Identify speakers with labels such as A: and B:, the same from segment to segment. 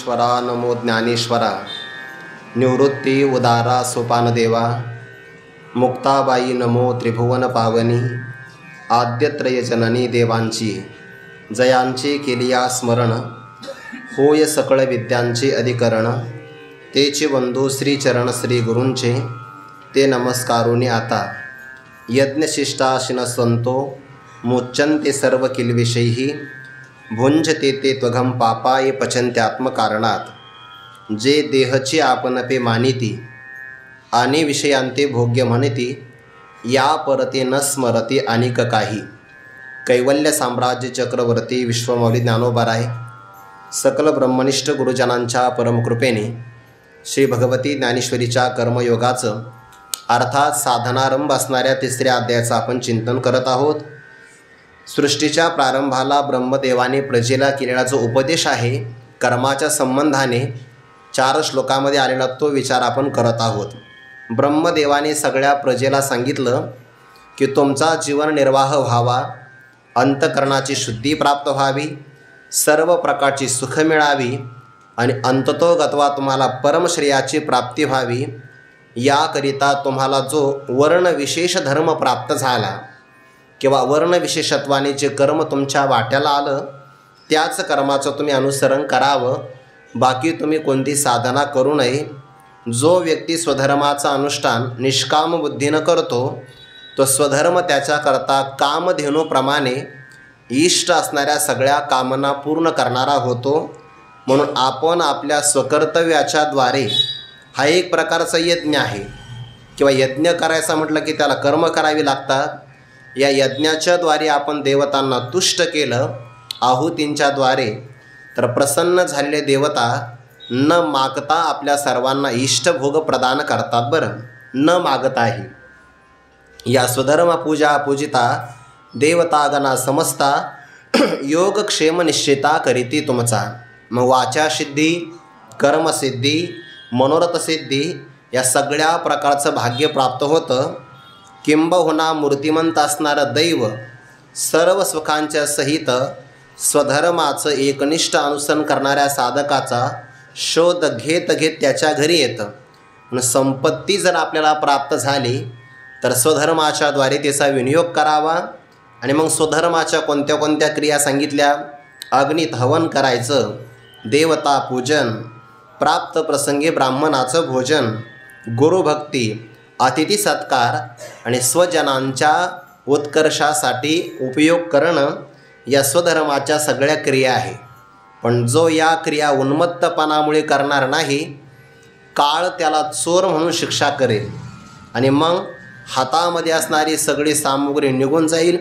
A: ईश्वरा नमो ज्ञानेश्वरा, निवृत्ती उदारा सोपानदेवा, मुक्ताबाई नमो त्रिभुवन पावनी, आद्यत्रय जननी देवांची जयांचे केलिया स्मरण, होय सकळ विद्यांचे अधिकरण, तेचे बंधू श्रीचरण श्री गुरूंचे, ते नमस्कारुनी आता यज्ञशिष्टाशिन संतो, मुच्यन्ते सर्व किल्विषयी, भुंजते ते त्वघम पापाय पचन्त्यात्मकारणात, जे देहची आपणपे मानिती आणि विषयांते भोग्य म्हणती, या परते न स्मरती अनिक काही. कैवल्य साम्राज्य चक्रवर्ती विश्वमौली ज्ञानोबाराय सकल ब्रह्मनिष्ठ गुरुजनांच्या परमकृपेने श्री भगवती ज्ञानेश्वरीच्या कर्मयोगाचं अर्थात साधनारंभ असणाऱ्या तिसऱ्या अध्यायाचं आपण चिंतन करत आहोत. सृष्टीच्या प्रारंभाला ब्रह्मदेवाने प्रजेला केलेला जो उपदेश आहे कर्माच्या संबंधाने 4 श्लोकामध्ये आलेला तो विचार आपण करत आहोत. ब्रह्मदेवाने सगळ्या प्रजेला सांगितलं की तुमचा जीवन निर्वाह व्हावा, अंतकरणाची शुद्धी प्राप्त व्हावी, सर्व प्रकारची सुख मिळावी आणि अंततोगत्वा तुम्हाला परमश्रेयाची प्राप्ती व्हावी, याकरिता तुम्हाला जो वर्णविशेष धर्म प्राप्त झाला किंवा वर्णविशेषत्वाने जे कर्म तुमच्या वाट्याला आलं त्याच कर्माचं तुम्ही अनुसरण करावं, बाकी तुम्ही कोणती साधना करू नये. जो व्यक्ती स्वधर्माचा अनुष्ठान निष्काम बुद्धीनं करतो तो स्वधर्म त्याच्याकरता कामधेनूप्रमाणे इष्ट असणाऱ्या सगळ्या कामना पूर्ण करणारा होतो. म्हणून आपण आपल्या स्वकर्तव्याच्या द्वारे हा एक प्रकारचा यज्ञ आहे किंवा यज्ञ करायचा म्हटलं की त्याला कर्म करावी लागतात. या यज्ञाच्या द्वारे आपण देवतांना तुष्ट केलं आहुतींच्या द्वारे, तर प्रसन्न झालेले देवता न मागता आपल्या सर्वांना इष्टभोग प्रदान करतात. बरं, न मागताही. या स्वधर्म पूजा पूजिता देवतागणा समजता योगक्षेम निश्चिता करीती तुमचा. मग वाचासिद्धी, कर्मसिद्धी, मनोरथसिद्धी या सगळ्या प्रकारचं भाग्य प्राप्त होतं. किंबहुना मूर्तिमंत असणारं दैव सर्व सुखांच्या सहित स्वधर्माचं एकनिष्ठ अनुसरण करणाऱ्या साधकाचा शोध घेत घेत त्याच्या घरी येतं. आणि संपत्ती जर आपल्याला प्राप्त झाली तर स्वधर्माच्या द्वारे त्याचा विनियोग करावा. आणि मग स्वधर्माच्या कोणत्या कोणत्या क्रिया सांगितल्या? अग्नीत हवन करायचं, देवता पूजन, प्राप्त प्रसंगी ब्राह्मणाचं भोजन, गुरुभक्ती, अतिथी सत्कार आणि स्वजनांच्या उत्कर्षासाठी उपयोग करणं, या स्वधर्माच्या सगळ्या क्रिया आहे. पण जो या क्रिया उन्मत्तपणामुळे करणार नाही, काळ त्याला चोर म्हणून शिक्षा करेल आणि मग हातामध्ये असणारी सगळी सामुग्री निघून जाईल.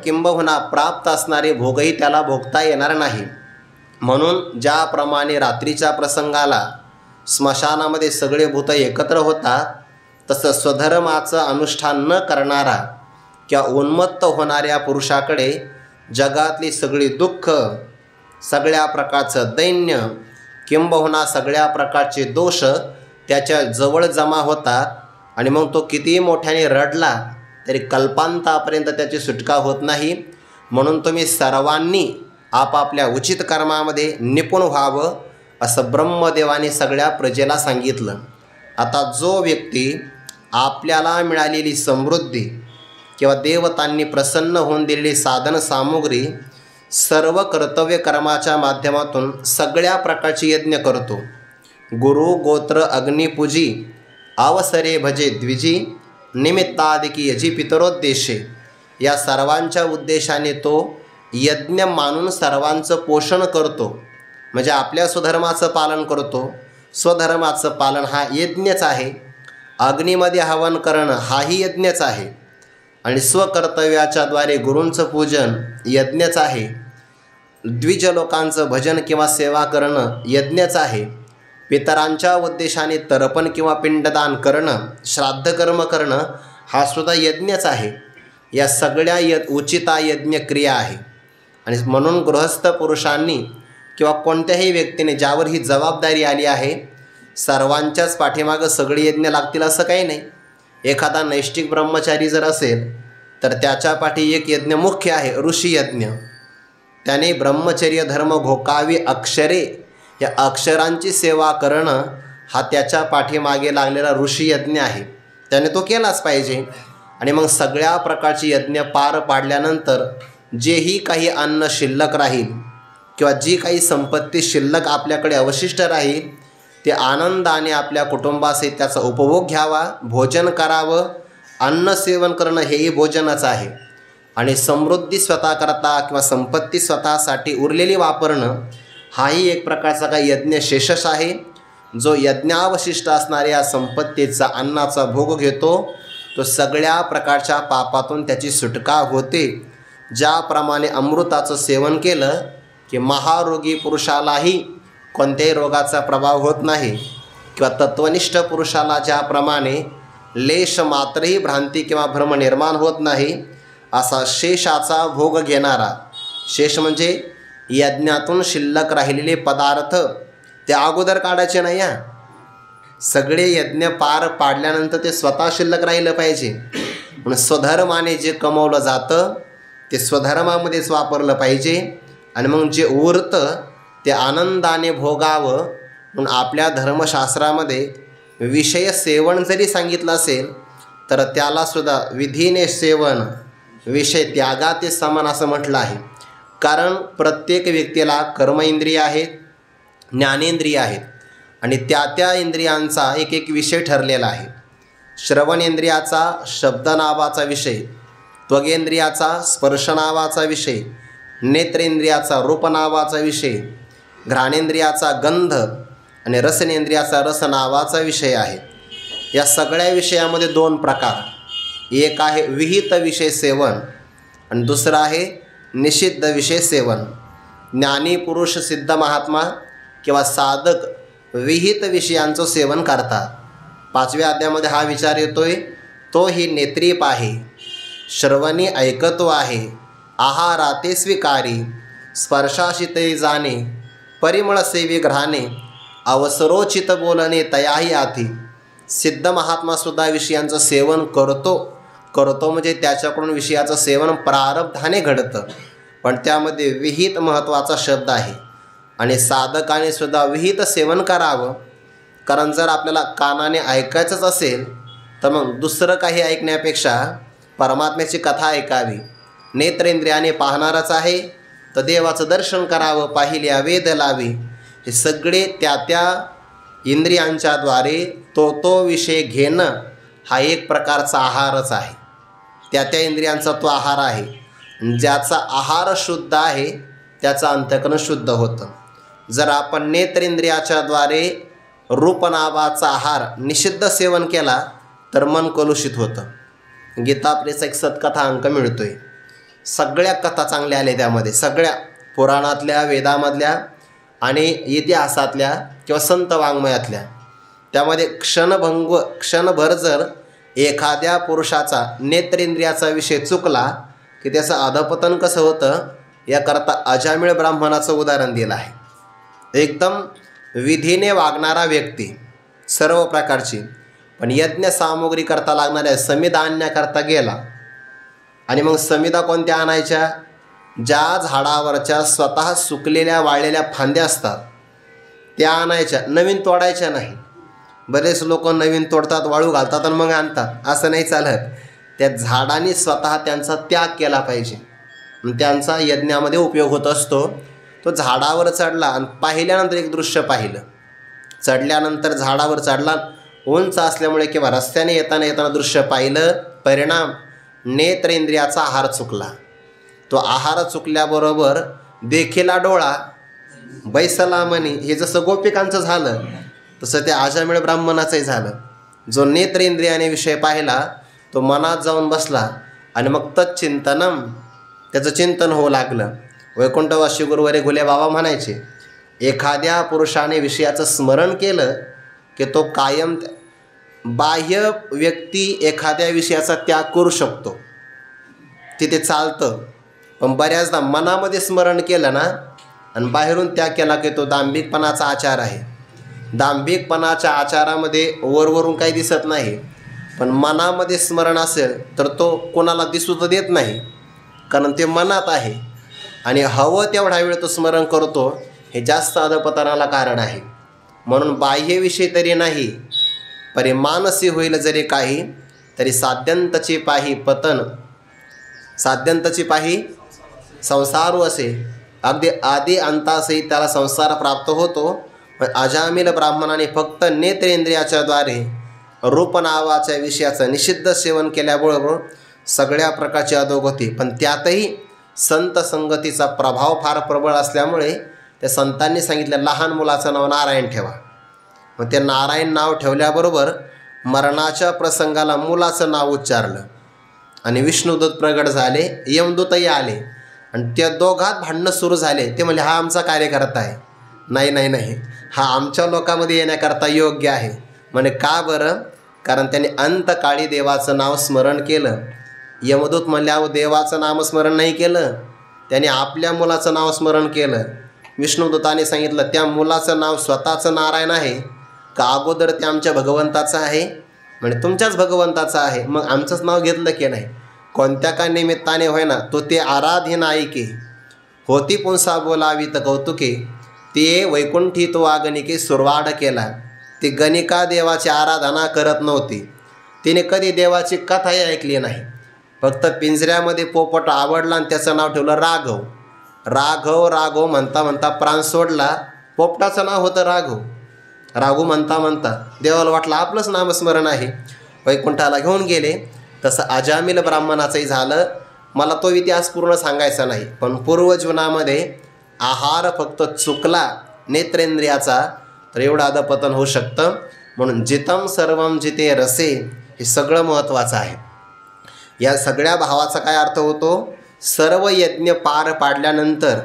A: किंबहुना प्राप्त असणारे भोगही त्याला भोगता येणार नाही. म्हणून ज्याप्रमाणे रात्रीच्या प्रसंगाला स्मशानामध्ये सगळे भूत एकत्र होतात, तसं स्वधर्माचं अनुष्ठान न करणारा किंवा उन्मत्त होणाऱ्या पुरुषाकडे जगातली सगळी दुःख, सगळ्या प्रकारचं दैन्य किंबहुना सगळ्या प्रकारचे दोष त्याच्या जवळ जमा होतात. आणि मग तो कितीही मोठ्याने रडला तरी कल्पांतापर्यंत त्याची सुटका होत नाही. म्हणून तुम्ही सर्वांनी आपापल्या उचित कर्मामध्ये निपुण व्हावं असं ब्रह्मदेवाने सगळ्या प्रजेला सांगितलं. आता जो व्यक्ती आपल्याला मिळालेली समृद्धी किंवा देवतांनी प्रसन्न होऊन दिलेली साधन सामुग्री सर्व कर्तव्य कर्माच्या माध्यमातून सगळ्या प्रकारची यज्ञ करतो, गुरु गोत्र अग्निपूजी अवसरे भजे द्विजी निमित्तादिकी यजी पितरोद्देशे, या सर्वांच्या उद्देशाने तो यज्ञ मानून सर्वांचं पोषण करतो. म्हणजे आपल्या स्वधर्माचं पालन करतो. स्वधर्माचं पालन हा यज्ञच आहे. अग्नीमध्ये हवन करणं हाही यज्ञच आहे. आणि स्वकर्तव्याच्या द्वारे गुरूंचं पूजन यज्ञच आहे. द्विज लोकांचं भजन किंवा सेवा करणं यज्ञच आहे. पितरांच्या उद्देशाने तर्पण किंवा पिंडदान करणं, श्राद्धकर्म करणं हा सुद्धा यज्ञच आहे. या सगळ्या उचिता यज्ञ क्रिया आहे. आणि म्हणून गृहस्थ पुरुषांनी किंवा कोणत्याही व्यक्तीने ज्यावर ही जबाबदारी आली आहे, सर्वांच्याच पाठीमागं सगळे यज्ञ लागतील असं काही नाही. एखादा नैष्ठिक ब्रह्मचारी जर असेल तर त्याच्या पाठी एक यज्ञ मुख्य आहे, ऋषी यज्ञ. त्याने ब्रह्मचर्य धर्म घोकावे अक्षरे या अक्षरांची सेवा करणं हा त्याच्या पाठीमागे लागलेला ऋषी यज्ञ आहे, त्याने तो केलाच पाहिजे. आणि मग सगळ्या प्रकारची यज्ञ पार पाडल्यानंतर जेही काही अन्न शिल्लक राहील किंवा जी काही संपत्ती शिल्लक आपल्याकडे अवशिष्ट राहील ते आनंदाने आपल्या कुटुंबासहित त्याचा उपभोग घ्यावा, भोजन करावं. अन्न सेवन करणं हेही भोजनच आहे. आणि समृद्धी स्वतःकरता किंवा संपत्ती स्वतःसाठी उरलेली वापरणं हाही एक प्रकारचा काही यज्ञशेषच आहे. जो यज्ञावशिष्ट असणाऱ्या संपत्तीचा अन्नाचा भोग घेतो तो सगळ्या प्रकारच्या पापातून त्याची सुटका होते. ज्याप्रमाणे अमृताचं सेवन केलं की महारोगी पुरुषालाही कोणत्याही रोगाचा प्रभाव होत नाही, किंवा तत्वनिष्ठ पुरुषाला ज्याप्रमाणे लेश मात्रही भ्रांती किंवा भ्रम निर्माण होत नाही, असा शेषाचा भोग घेणारा, शेष म्हणजे यज्ञातून शिल्लक राहिलेले पदार्थ ते अगोदर काढायचे नाही. सगळे यज्ञ पार पाडल्यानंतर ते स्वतः शिल्लक राहिलं पाहिजे. म्हणून स्वधर्माने जे कमवलं जातं ते स्वधर्मामध्येच वापरलं पाहिजे. आणि मग जे उरतं ते आनंदाने भोगावं. म्हणून आपल्या धर्मशास्त्रामध्ये विषय सेवन जरी सांगितलं असेल तर त्यालासुद्धा विधीने सेवन विषय त्यागाते समान असं म्हटलं आहे. कारण प्रत्येक व्यक्तीला कर्मेंद्रिय आहेत, ज्ञानेंद्रिय आहेत आणि त्या त्या इंद्रियांचा एक एक विषय ठरलेला आहे. श्रवणेंद्रियाचा शब्द नावाचा विषय, त्वगेंद्रियाचा स्पर्श नावाचा विषय, नेत्रेंद्रियाचा रूप नावाचा विषय, घ्राणेंद्रियाचा गंध आणि रसनेंद्रियाचा रस नावाचा विषय आहे. या सगळ्या विषयामध्ये दोन प्रकार, एक आहे विहित विषय सेवन आणि दुसरं आहे निषिद्ध विषय सेवन. ज्ञानी पुरुष, सिद्ध महात्मा किंवा साधक विहित विषयांचं सेवन करतात. 5व्या अध्यायामध्ये हा विचार येतोय. तो ही नेत्रीप आहे, श्रवणी ऐकतो आहे, आहाराते स्वीकारी, स्पर्शाशिते जाणे, परिमळ सेवी घ्राणे, अवसरोचित बोलणे तयाही आती. सिद्ध महात्मासुद्धा विषयांचं सेवन करतो म्हणजे त्याच्याकडून विषयाचं सेवन प्रारब्धाने घडतं, पण त्यामध्ये विहित महत्त्वाचा शब्द आहे. आणि साधकाने सुद्धा विहित सेवन करावं. कारण जर आपल्याला कानाने ऐकायचंच असेल तर मग दुसरं काही ऐकण्यापेक्षा परमात्म्याची कथा ऐकावी. नेत्रेंद्रियाने पाहणारच आहे तर देवाचं दर्शन करावं, पाहिल्या वेद लावी. हे सगळे त्या त्या इंद्रियांच्याद्वारे तो विषय घेणं हा एक प्रकारचा आहारच आहे. त्या त्या इंद्रियांचा तो आहार आहे. ज्याचा आहार शुद्ध आहे त्याचं अंतःकरण शुद्ध होतं. जर आपण नेत्रेंद्रियाच्याद्वारे रूप नावाचा आहार निषिद्ध सेवन केला तर मन कलुषित होतं. गीता प्रेस एक सत्कथा अंक मिळतो आहे. सगळ्या कथा चांगल्या आल्या त्यामध्ये, सगळ्या पुराणातल्या, वेदामधल्या आणि इतिहासातल्या किंवा संत वाङ्मयातल्या. त्यामध्ये क्षणभर जर एखाद्या पुरुषाचा नेत्रेंद्रियाचा विषय चुकला की त्याचं अधपतन कसं होतं याकरता अजामिळ ब्राह्मणाचं उदाहरण दिलं आहे. एकदम विधीने वागणारा व्यक्ती सर्व प्रकारची, पण यज्ञ सामुग्री करता लागणाऱ्या समिधा आणण्याकरता गेला आणि मग समिधा कोणत्या आणायच्या? ज्या झाडावरच्या स्वतः सुकलेल्या वाळलेल्या फांद्या असतात त्या आणायच्या, नवीन तोडायच्या नाही. बरेच लोक नवीन तोडतात, वाळू घालतात आणि मग आणतात, असं नाही चालत. त्या झाडांनी स्वतः त्यांचा त्याग केला पाहिजे, त्यांचा यज्ञामध्ये उपयोग होत असतो. तो झाडावर चढला आणि पाहिल्यानंतर एक दृश्य पाहिलं. चढल्यानंतर झाडावर चढला, उंच असल्यामुळे किंवा रस्त्याने येताना दृश्य पाहिलं. परिणाम नेत्रेंद्रियाचा आहार चुकला. तो आहार चुकल्याबरोबर देखीला डोळा बैसला मनी, हे जसं गोपिकांचं झालं तसं त्या अजामिळ ब्राह्मणाचंही झालं. जो नेत्रेंद्रियाने विषय पाहिला तो मनात जाऊन बसला आणि मग तच्चिंतनम, त्याचं चिंतन होऊ लागलं. वैकुंठवासी गुरुवरे घुले बाबा म्हणायचे, एखाद्या पुरुषाने विषयाचं स्मरण केलं की तो कायम, बाह्य व्यक्ती एखाद्या विषयाचा त्याग करू शकतो, तिथे चालतं. पण बऱ्याचदा मनामध्ये स्मरण केलं ना आणि बाहेरून त्याग केला की तो दांभिकपणाचा आचार आहे. दांभिकपणाच्या आचारामध्ये वरवरून काही दिसत नाही, पण मनामध्ये स्मरण असेल तर तो कोणाला दिसू तर देत नाही, कारण ते मनात आहे. आणि हवं तेवढा वेळ तो स्मरण करतो हे जास्त अधपतनाला कारण आहे. म्हणून बाह्यविषयी तरी नाही, परिमानसी होईल जरी काही, तरी साध्यंतची पाही पतन, साध्यंतची पाही संसारू असे. अगदी आदी अंतासही त्याला संसार प्राप्त होतो. पण अजामिल ब्राह्मणाने फक्त नेत्रेंद्रियाच्या द्वारे रूप नावाच्या विषयाचं निषिद्ध सेवन केल्याबरोबर सगळ्या प्रकारची अधोगती. पण त्यातही संत संगतीचा प्रभाव फार प्रबळ असल्यामुळे त्या संतांनी सांगितलं लहान मुलाचं नाव नारायण ठेवा. मग ते नारायण नाव ठेवल्याबरोबर मरणाच्या प्रसंगाला मुलाचं नाव उच्चारलं आणि विष्णुदूत प्रगट झाले, यमदूतही आले आणि त्या दोघात भांडणं सुरू झाले. ते म्हणजे हा आमचा कार्यकर्ता आहे. नाही नाही नाही, हा आमच्या लोकांमध्ये येण्याकरता योग्य आहे. म्हणे का बरं? कारण त्यांनी अंतकाळी देवाचं नाव स्मरण केलं. यमदूत म्हणले अहो देवाचं नामस्मरण नाही केलं, त्याने आपल्या मुलाचं नाव स्मरण केलं. विष्णुदूताने सांगितलं त्या मुलाचं नाव स्वतःचं नारायण आहे का अगोदर ते आमच्या भगवंताचं आहे? म्हणजे तुमच्याच भगवंताचं आहे. मग आमचंच नाव घेतलं की नाही? कोणत्या का निमित्ताने होय ना, तो ते आराध्य नायिके होती पुंसा बोलावीत कौतुके, ते वैकुंठी तो आगनिके सुरवाड केला. ती गणिका देवाची आराधना करत नव्हती. तिने कधी देवाची कथाही ऐकली नाही. फक्त पिंजऱ्यामध्ये पोपट आवडला आणि त्याचं नाव ठेवलं राघव. राघव राघव म्हणता म्हणता प्राण सोडला. पोपटाचं नाव होतं राघव. राघू म्हणता म्हणता देवाला वाटलं आपलंच नामस्मरण आहे, वैकुंठाला घेऊन गेले. तसं अजामिल ब्राह्मणाचंही झालं. मला तो इतिहास पूर्ण सांगायचा नाही, पण पूर्वजीवनामध्ये आहार फक्त चुकला नेत्रेंद्रियाचा तर एवढं अधपतन होऊ शकतं. म्हणून जितम सर्वम जिते रसे हे सगळं महत्त्वाचं आहे. या सगळ्या भावाचा काय अर्थ होतो? सर्व यज्ञ पार पाडल्यानंतर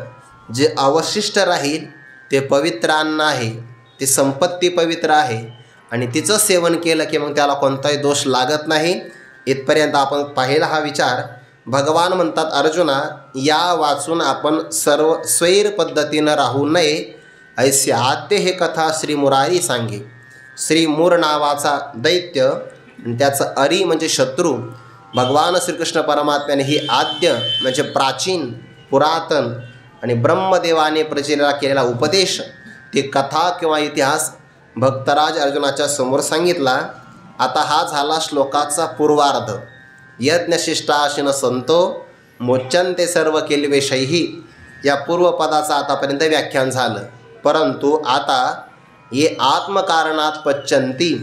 A: जे अवशिष्ट राहील ते पवित्र अन्न आहे, ती संपत्ती पवित्र आहे आणि तिचं सेवन केलं की मग त्याला कोणताही दोष लागत नाही. इथपर्यंत आपण पाहिला हा विचार. भगवान म्हणतात अर्जुना, या वाचून आपण सर्व स्वैर पद्धतीनं राहू नये, ऐसे आद्य हे कथा श्री मुरारी सांगे. श्री मूर नावाचा दैत्य आणि त्याचं अरी म्हणजे शत्रू, भगवान श्रीकृष्ण परमात्म्याने ही आद्य म्हणजे प्राचीन पुरातन आणि ब्रह्मदेवाने प्रचलित केलेला उपदेश, ती कथा किंवा इतिहास भक्तराज अर्जुनाच्या समोर सांगितला. आता हा झाला श्लोकाचा पूर्वार्ध. यज्ञशिष्टाशिन संतो मोच्यन्ते सर्व किल्वेशैही, या पूर्वपदाचं आतापर्यंत व्याख्यान झालं. परंतु आता ये आत्मकारणात पच्यन्ती,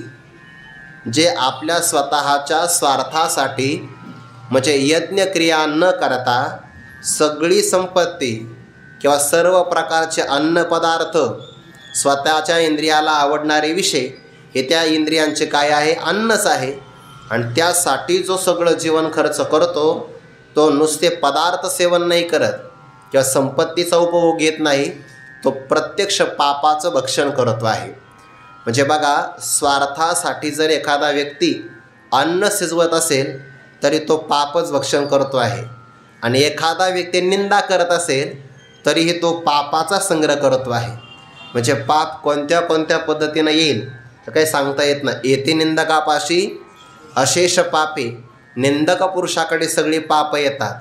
A: जे आपल्या स्वतःच्या स्वार्थासाठी म्हणजे यज्ञक्रिया न करता सगळी संपत्ती किंवा सर्व प्रकारचे अन्नपदार्थ, स्वतःच्या इंद्रियाला आवडणारे विषय हे त्या इंद्रियांचे काय आहे? अन्नच आहे. आणि त्यासाठी जो सगळं जीवन खर्च करतो तो नुसते पदार्थ सेवन नाही करत किंवा संपत्तीचा उपभोग घेत नाही, तो प्रत्यक्ष पापाचं भक्षण करतो आहे. म्हणजे बघा, स्वार्थासाठी जर एखादा व्यक्ती अन्न शिजवत असेल तरी तो पापच भक्षण करतो आहे. आणि एखादा व्यक्ती निंदा करत असेल तरीही तो पापाचा संग्रह करतो आहे. म्हणजे पाप कोणत्या कोणत्या पद्धतीनं येईल तर काही सांगता येत नाही. येते निंदकापाशी अशेष पापे, निंदक पुरुषाकडे सगळी पाप येतात.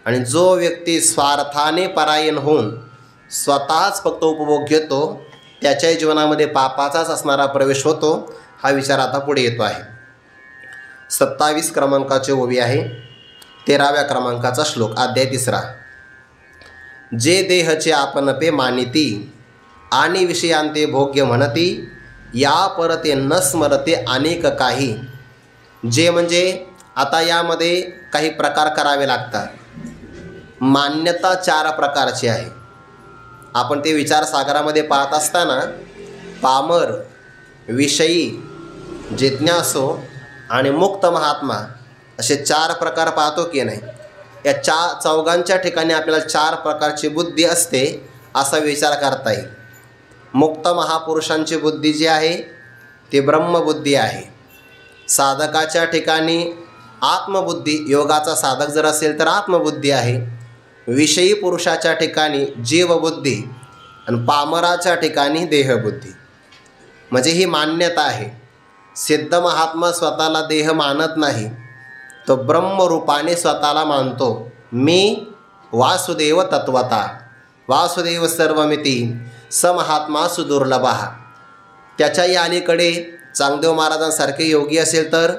A: आणि जो व्यक्ती स्वार्थाने परायण होऊन स्वतःच फक्त उपभोग घेतो त्याच्या जीवनामध्ये पापाचाच असणारा प्रवेश होतो. हा विचार आता पुढे येतो आहे. 27 क्रमांकाची ओवी आहे. 13व्या क्रमांकाचा श्लोक, अध्याय 3. जे देहचे आपणपे मानिती आणि विषयांते भोग्य म्हणती, या परते न स्मरते अनेक काही. जे म्हणजे आता यामध्ये काही प्रकार करावे लागतात. मान्यता 4 प्रकारची आहे. आपण ते विचारसागरामध्ये पाहत असताना पामर, विषयी, जिज्ञासू आणि मुक्त महात्मा असे 4 प्रकार पाहतो की नाही. या चौघांच्या ठिकाणी आपल्याला 4 प्रकारची बुद्धी असते असा विचार करता येईल. मुक्त महापुरुषांची बुद्धी जी आहे ती ब्रह्मबुद्धी आहे. साधकाच्या ठिकाणी आत्मबुद्धी, योगाचा साधक जर असेल तर आत्मबुद्धी आहे. विषयी पुरुषाच्या ठिकाणी जीवबुद्धी आणि पामराच्या ठिकाणी देहबुद्धी. म्हणजे ही मान्यता आहे. सिद्ध महात्मा स्वतःला देह मानत नाही, तो ब्रह्मरूपाने स्वतःला मानतो. मी वासुदेव तत्वता, वासुदेव सर्वमिती, स महात्मा सुदुर्लभः. त्याच्याही अलीकडे चांगदेव महाराजांसारखे योगी असेल तर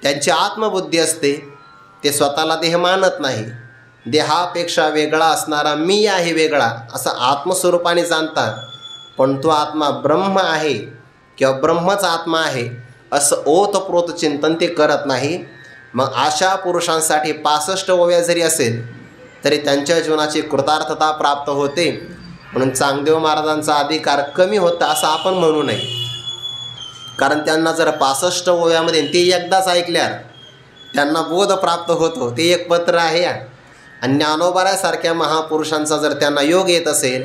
A: त्यांची आत्मबुद्धी असते, ते स्वतःला देह मानत नाही. देहापेक्षा वेगळा असणारा मी आहे वेगळा असं आत्मस्वरूपाने जाणतात, पण तो आत्मा ब्रह्म आहे किंवा ब्रह्मच आत्मा आहे असं ओतप्रोत चिंतन ते करत नाही. मग अशा पुरुषांसाठी 65 ओव्या जरी असेल तरी त्यांच्या जीवनाची कृतार्थता प्राप्त होते. म्हणून चांगदेव महाराजांचा अधिकार कमी होता असं आपण म्हणू नये, कारण त्यांना जर 65 ओव्यामध्ये ते एकदाच ऐकल्यावर त्यांना बोध प्राप्त होतो. ते एक पत्र आहे. आणि ज्ञानोबासारख्या महापुरुषांचा जर त्यांना योग येत असेल,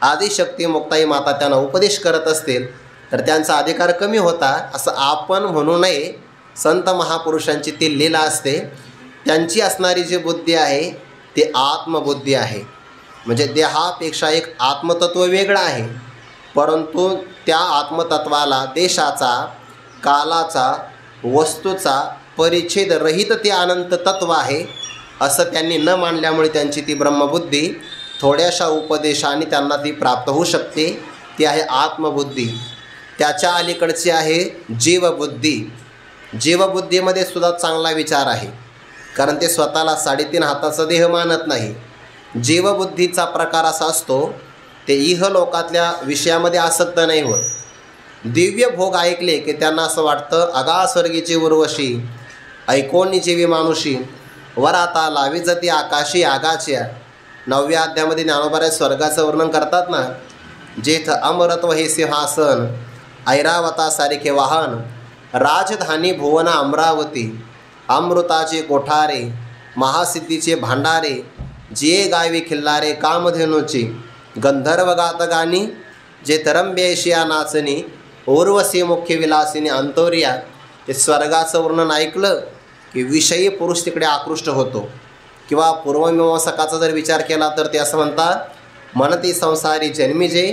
A: आदिशक्ती मुक्ताई माता त्यांना उपदेश करत असतील, तर त्यांचा अधिकार कमी होता असं आपण म्हणू नये. संत महापुरुषांची ती लीला असते. त्यांची असणारी जी बुद्धी आहे ती आत्मबुद्धी आहे. म्हणजे देहापेक्षा एक आत्मतत्व वेगळं आहे, परंतु त्या आत्मतत्वाला देशाचा, कालाचा, वस्तूचा परिच्छेद रहित ते अनंत तत्व आहे असं त्यांनी न मानल्यामुळे त्यांची ती ब्रह्मबुद्धी थोड्याशा उपदेशाने त्यांना ती प्राप्त होऊ शकते. ती आहे आत्मबुद्धी. त्याच्या अलीकडची आहे जीवबुद्धी. जीवबुद्धीमध्ये सुद्धा चांगला विचार आहे, कारण ते स्वतःला 3.5 हाताचा देह मानत नाही. जीवबुद्धीचा प्रकार असा असतो, ते इहलोकातल्या विषयामध्ये आसक्त नाही होत. दिव्य भोग ऐकले की त्यांना असं वाटतं, अगा स्वर्गीची उर्वशी, ऐकोनी जीवी मानुषी, वराता लावी जती आकाशी आगाच्या. 9व्या अध्यायामध्ये ज्ञानोबा स्वर्गाचं वर्णन करतात ना, जेथ अमरत्व हे सिंहासन, ऐरावतासारखे वाहन, राजधानी भुवना अमरावती, अमृताचे कोठारे, महासिद्धीचे भांडारे, जिये गावी खिल्लारे कामधेनूची, गंधर्व गातगानी, जे तरंबेशिया नाचणी, उर्वशी मुख्य विलासिनी अंतोरिया. ते स्वर्गाचं वर्णन ऐकलं की विषयी पुरुष तिकडे आकृष्ट होतो. किंवा पूर्वमीमांसकाचा जर विचार केला तर ते असं म्हणतात, मनती संसारी जन्मी जे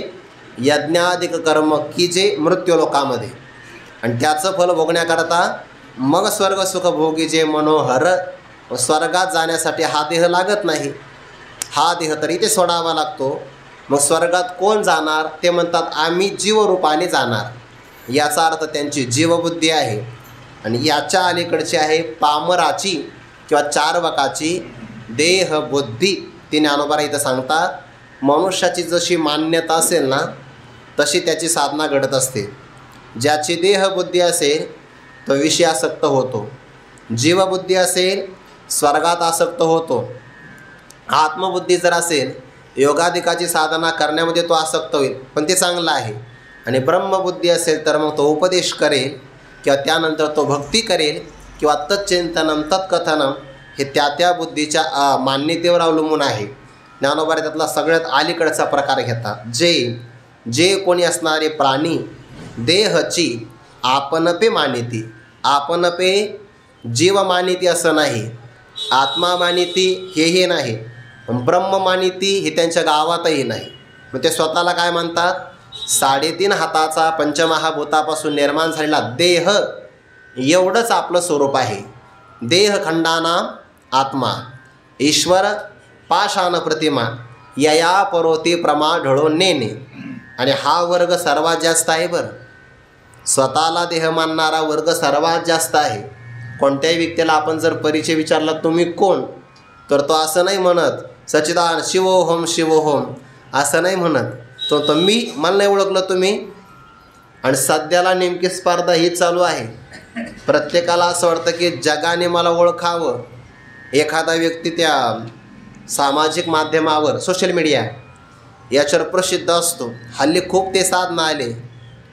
A: यज्ञाधिक कर्म की जे मृत्यूलोकामध्ये. आणि त्याचं फल भोगण्याकरता मग स्वर्ग सुख भोगी जे मनोहर. स्वर्गात जाण्यासाठी हा देह लागत नाही, हा देह तरी ते सोडावा लागतो. मग स्वर्गात कोण जाणार? ते म्हणतात, आम्ही जीवरूपाने जाणार. याचा अर्थ त्यांची जीवबुद्धी आहे. आणि याच्या अलीकडची आहे पामराची किंवा चार्वकाची देहबुद्धी. ती ज्ञानोबा इथं सांगतात, मनुष्याची जशी मान्यता असेल ना तशी त्याची साधना घडत असते. ज्याची देहबुद्धी असेल तो विषयासक्त होतो, जीवबुद्धी असेल स्वर्गात आसक्त होतो, आत्मबुद्धी जर असेल योगाधिकाची साधना करण्यामध्ये तो आसक्त होईल, पण ते चांगलं आहे. आणि ब्रह्मबुद्धी असेल तर मग तो उपदेश करेल किंवा त्यानंतर तो भक्ती करेल किंवा तच्चिंतनम तत्कथनम, हे त्या बुद्धीच्या मान्यतेवर अवलंबून आहे. ज्ञानोबा त्यातला सगळ्यात अलीकडचा प्रकार घेतात. जे कोणी असणारे प्राणी देहची आपणपे मानिती. आपणपे जीव मानिती असं नाही, आत्मा मानिती हेही नाही, ब्रह्म मानिती हे त्यांच्या गावातही नाही. मग ते स्वतःला काय म्हणतात? 3.5 हाताचा पंचमहाभूतापासून निर्माण झालेला देह एवढंच आपलं स्वरूप आहे. देहखंडाना आत्मा, ईश्वर पाषाण प्रतिमा, यया परोती प्रमा ढळून नेणे. आणि हा वर्ग सर्वात जास्त आहे. बरं, स्वतःला देह मानणारा वर्ग सर्वात जास्त आहे. कोणत्याही व्यक्तीला आपण जर परिचय विचारला, तुम्ही कोण, तर तो असं नाही म्हणत सच्चिदान शिवोहम शिवोहम, असं नाही म्हणत तो मी, मला नाही ओळखलं तुम्ही. आणि सध्याला नेमकी स्पर्धा ही चालू आहे. प्रत्येकाला असं वाटतं की जगाने मला ओळखावं. एखादा व्यक्ती त्या सामाजिक माध्यमावर, सोशल मीडिया याच्यावर प्रसिद्ध असतो. हल्ली खूप ते साधनं आले,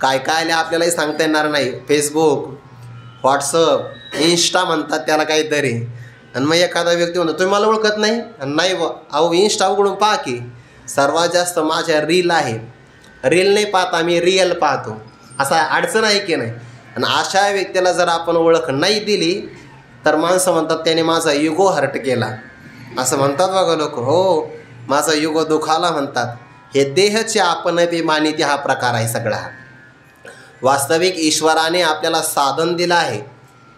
A: काय आले आपल्यालाही सांगता येणार नाही. फेसबुक, व्हॉट्सअप, इंस्टा म्हणतात त्याला काहीतरी. आणि मग एखादा व्यक्ती म्हणतो तुम्ही मला ओळखत नाही. नाही अहो, इंस्टा उघडून पहा की सर्वात जास्त माझ्या रील आहे. रील नाही पाहता, मी रिअल पाहतो. असा अडचण आहे की नाही? आणि अशा व्यक्तीला जर आपण ओळख नाही दिली तर माणसं म्हणतात त्याने माझा युगो हर्ट केला, असं म्हणतात बघा लोक. हो, माझा युगो दुखाला म्हणतात. हे देहचे आपण बेमानिती हा प्रकार आहे सगळा. वास्तविक ईश्वराने आपल्याला साधन दिलं आहे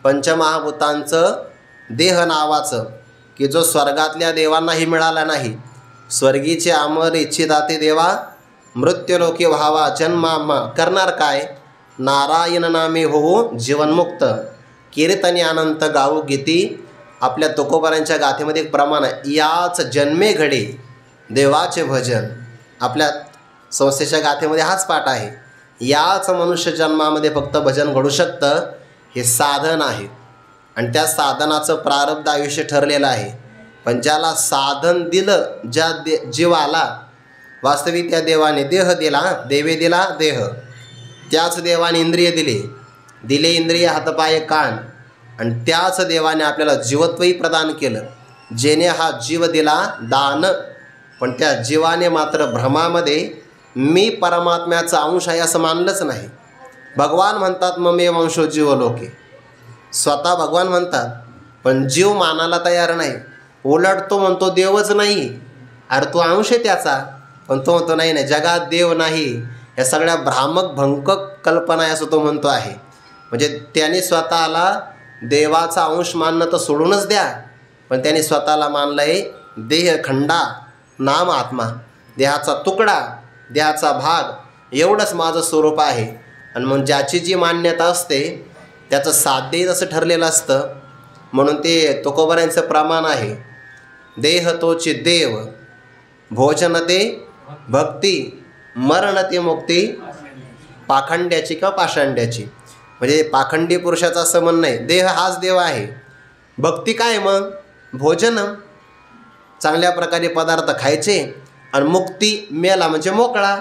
A: पंचमहाभूतांचं, देह नावाचं, की जो स्वर्गातल्या देवांनाही मिळाला नाही. स्वर्गीचे अमर इच्छिदाते देवा मृत्यूलोकी व्हावा जन्मामा करणार काय, नारायण नामे होऊ जीवनमुक्त, कीर्तनी अनंत गाऊ गीती. आपल्या तुकोबारांच्या गाथेमध्ये एक प्रमाण आहे, याच जन्मे घडे देवाचे भजन. आपल्या संस्थेच्या गाथेमध्ये हाच पाठ आहे, याच मनुष्य जन्मामध्ये फक्त भजन घडू शकतं. हे साधन आहे आणि त्या साधनाचं प्रारब्ध आयुष्य ठरलेलं आहे. पण ज्याला साधन दिलं, ज्या जीवाला वास्तविक त्या देवाने देह दिला, देवे दिला देह, त्याच देवाने इंद्रिय दिले इंद्रिय हातपाय कान, आणि त्याच देवाने आपल्याला जीवत्वही प्रदान केलं. जेने हा जीव दिला दान, पण त्या जीवाने मात्र भ्रमामध्ये मी परमात्म्याचा अंश आहे असं मानलंच नाही. भगवान म्हणतात ममे वंशो जीव लोके, स्वतः भगवान म्हणतात, पण जीव मानायला तयार नाही. उलट तो म्हणतो देवच नाही. अरे तो अंश आहे त्याचा, पण तो म्हणतो नाही जगात देव नाही. या सगळ्या भ्रामक भंकक कल्पना आहे असं तो म्हणतो आहे. म्हणजे त्याने स्वतःला देवाचा अंश मानणं तर सोडूनच द्या, पण त्याने स्वतःला मानलं आहे देह खंडा नाम आत्मा, देहाचा तुकडा, देहाचा भाग, एवढंच माझं स्वरूप आहे. आणि मग ज्याची जी मान्यता असते त्याचं साध्यही तसं ठरलेलं असतं. म्हणून ते तुकोबारांचं प्रमाण आहे, देह तोची देव, भोजन ते भक्ती, मरण ते मुक्ती, पाखंड्याची किंवा पाषांड्याची. म्हणजे पाखंडी पुरुषाचं असं म्हणणं आहे, देह हाच देव आहे. भक्ती काय मग, भोजन, चांगल्या प्रकारे पदार्थ खायचे, आणि मुक्ती मेला म्हणजे मोकळा,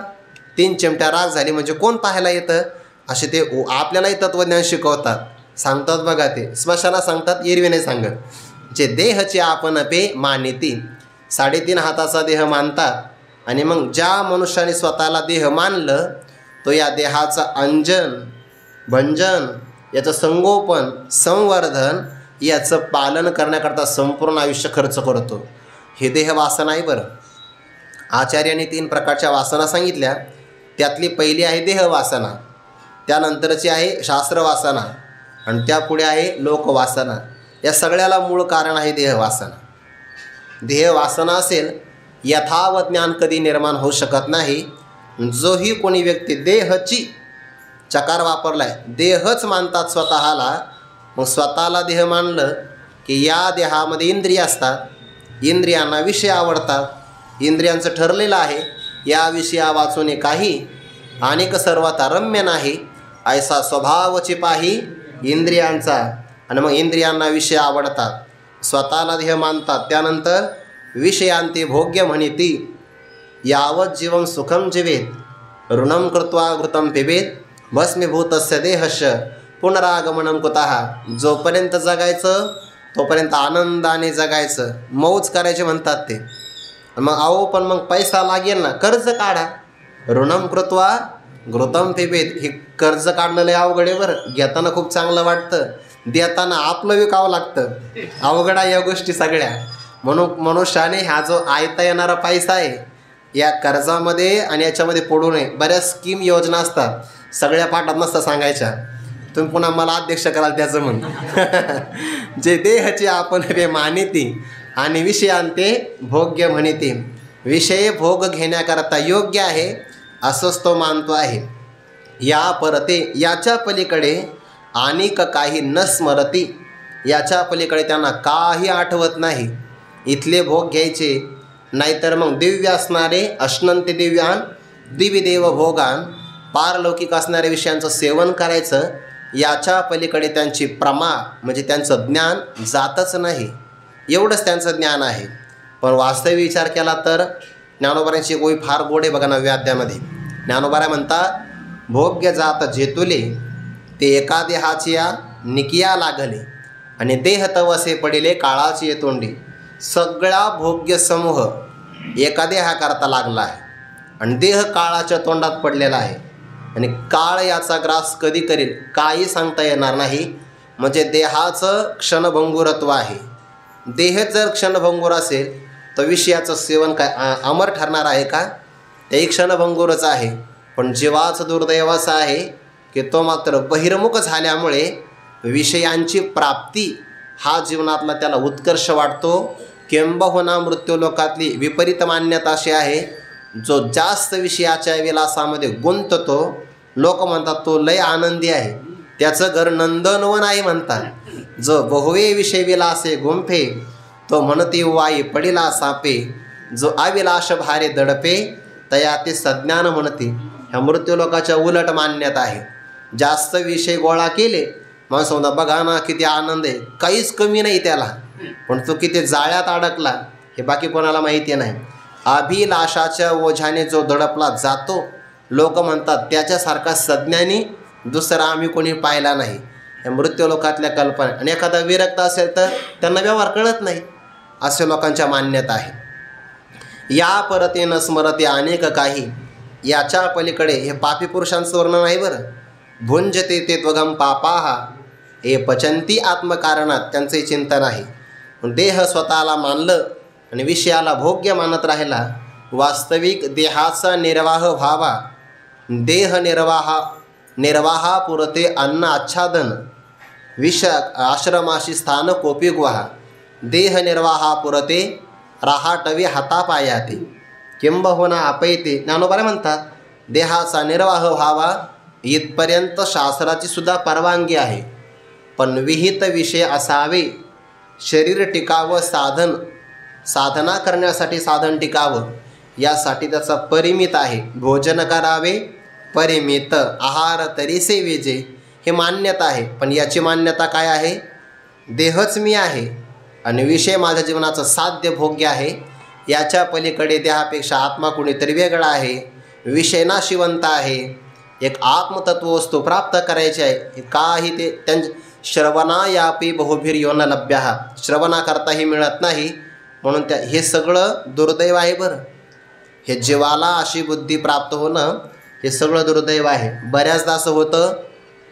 A: 3 चिमट्या राग झाली म्हणजे कोण पाहायला येतं. असे ते आपल्यालाही तत्त्वज्ञान शिकवतात, सांगतात बघा. ते स्मशाना सांगतात, एरवी नाही सांगत. जे देहचे आपण पे मानिती, 3.5 हाताचा देह मानतात. आणि मग ज्या मनुष्याने स्वतःला देह मानलं तो या देहाचं अंजन भंजन, याचं संगोपन संवर्धन, याचं पालन करण्याकरता संपूर्ण आयुष्य खर्च करतो. हे देह वासना आहे. बरं, आचार्यांनी 3 प्रकारच्या वासना सांगितल्या. त्यातली पहिली आहे देहवासना, त्यानंतरची आहे शास्त्रवासना, आणि त्यापुढे आहे लोकवासना. या सगळ्याला मूळ कारण आहे देहवासना. देहवासना असेल यथावत ज्ञान कधी निर्माण होऊ शकत नाही. जोही कोणी व्यक्ती देहची चकार वापरला आहे, देहच मानतात स्वतःला, मग स्वतःला देह मानलं की या देहामध्ये इंद्रिय असतात, इंद्रियांना विषय आवडतात, इंद्रियांचं ठरलेलं आहे या विषया वाचून काही अनेक सर्वात रम्य नाही, ऐसा स्वभावची पाही इंद्रियांचा. आणि मग इंद्रियांना विषय आवडतात, स्वतःला देह मानतात. त्यानंतर विषयांती भोग्य म्हणिती, यावत जीवम सुखम जीवेत ऋणम कृत्वा घृतम पिबेत भस्मीभूतस्य देहस्य पुनरागमनम कुतः. जोपर्यंत जगायचं तोपर्यंत आनंदाने जगायचं, मौज करायचे म्हणतात ते. मग पण मग पैसा लागेल ना, कर्ज काढा. ऋणम कृत्वा घृतम पिबेत, हे कर्ज काढणं लय अवघड आहे. बरं, घेताना खूप चांगलं वाटतं, देताना आपलं विकावं लागतं. अवघड आहे या गोष्टी सगळ्या. म्हणून मनुष्याने हा जो आयता येणारा पैसा आहे या कर्जामध्ये आणि याच्यामध्ये पडू नये. बऱ्याच स्कीम योजना असतात, सगळ्या पाठात नसतं सांगायच्या. तुम्ही पुन्हा मला अध्यक्ष कराल त्याचं म्हण. जे देहचे आपण हे मानिती आणि विषयांते भोग्य म्हणिती, विषय भोग घेण्याकरता योग्य आहे असंच तो मानतो आहे. या परते याच्या पलीकडे अनेक काही न स्मरती, याच्या पलीकडे त्यांना काही आठवत नाही. इथले भोग घ्यायचे, नाहीतर मग दिव्य असणारे अश्नंती दिव्यान दिविदेव भोगान, पारलौकिक असणाऱ्या विषयांचं सेवन करायचं. याच्या पलीकडे त्यांची प्रमा म्हणजे त्यांचं ज्ञान जातच नाही. एवढंच त्यांचं ज्ञान आहे. पण वास्तविक विचार केला तर ज्ञानोबारांची गोळी फार गोड आहे बघा. 9व्या अध्यायामध्ये ज्ञानोबारा म्हणतात, भोग्य जात जेतुले ते एका देहाची या निकिया लागले, आणि देह तवसे पडिले काळाची तोंडी. सगळा भोग्य समूह एका देहाकरता लागला आहे आणि देह काळाच्या तोंडात पडलेला आहे. आणि काळ याचा ग्रास कधी करेल काही सांगता येणार नाही. म्हणजे देहाचं क्षणभंगुरत्व आहे. देह जर क्षणभंगुर असेल तर विषयाचं सेवन काय अमर ठरणार आहे का? तेही क्षणभंगुरच आहे. पण जीवाचं दुर्दैव असं आहे की तो मात्र बहिर्मुख झाल्यामुळे विषयांची प्राप्ती हा जीवनातला त्याला उत्कर्ष वाटतो. किंबहुना मृत्यूलोकातली विपरीत मान्यता अशी आहे जो जास्त विषयाच्या विलासामध्ये गुंततो, लोक म्हणतात तो लय आनंदी आहे, त्याचं घर नंदनवन आहे म्हणतात. जो बहुवे विषय विलासे गुंफे, तो म्हणती वाई पडिला सापे. जो अविलास भारे दडपे, तया ते सज्ञान म्हणते. ह्या मृत्यू लोकाच्या उलट मान्यता आहे. जास्त विषय गोळा केले, माणूस म्हणता बघा ना किती आनंद आहे, काहीच कमी नाही त्याला, पण तो किती जाळ्यात अडकला हे बाकी कोणाला माहिती नाही. अभिलाषाच्या ओझ्याने जो दडपला जातो, लोक म्हणतात त्याच्यासारखा सज्ञानी दुसरा आम्ही कोणी पाहिला नाही. या मृत्यू लोकातल्या कल्पना. आणि एखादा विरक्त असेल तर त्यांना व्यवहार कळत नाही, असे लोकांच्या मान्यता आहे. या परतेनं स्मरते अनेक काही, याच्या पलीकडे हे पापी पुरुषांचं वर्णन आहे बरं. भुंजते ते त्वगम पापाहा, हे पचंती आत्मकारणात त्यांचे चिंतन आहे. देह स्वतःला मानलं आणि विषयाला भोग्य मानत राहिला. वास्तविक देहाचा निर्वाह व्हावा. देह निर्वाहापुरते अन्न आच्छादन, विष आश्रमाशी स्थान कोपी गुहा. देह निर्वाहापुरते राहाटवे हातापायाते, किंबहुना अपयते. ज्ञानोबा म्हणतात देहाचा निर्वाह व्हावा इथपर्यंत शास्त्राची सुद्धा परवानगी आहे, पण विहित विषय असावे. शरीर टिकावं, साधना करण्यासाठी साधन टिकावं, यासाठी त्याचा परिमित आहे. भोजन करावे परिमित, आहार तरी सेवेजे, हे मान्यता आहे. पण याची मान्यता काय आहे? देहच मी आहे आणि विषय माझ्या जीवनाचं साध्य भोग्य आहे. याच्या पलीकडे देहापेक्षा आत्मा कुणीतरी वेगळा आहे, विषय नाशिवंत आहे. एक आत्मतत्ववस्तू प्राप्त करायची आहे. काही ते त्यांच्या श्रवणायापी बहुभिर योन लभ्या, श्रवणाकरताही मिळत नाही, म्हणून हे सगळं दुर्दैव आहे बरं. हे जीवाला अशी बुद्धी प्राप्त होणं हे सगळं दुर्दैव आहे. बऱ्याचदा असं होतं,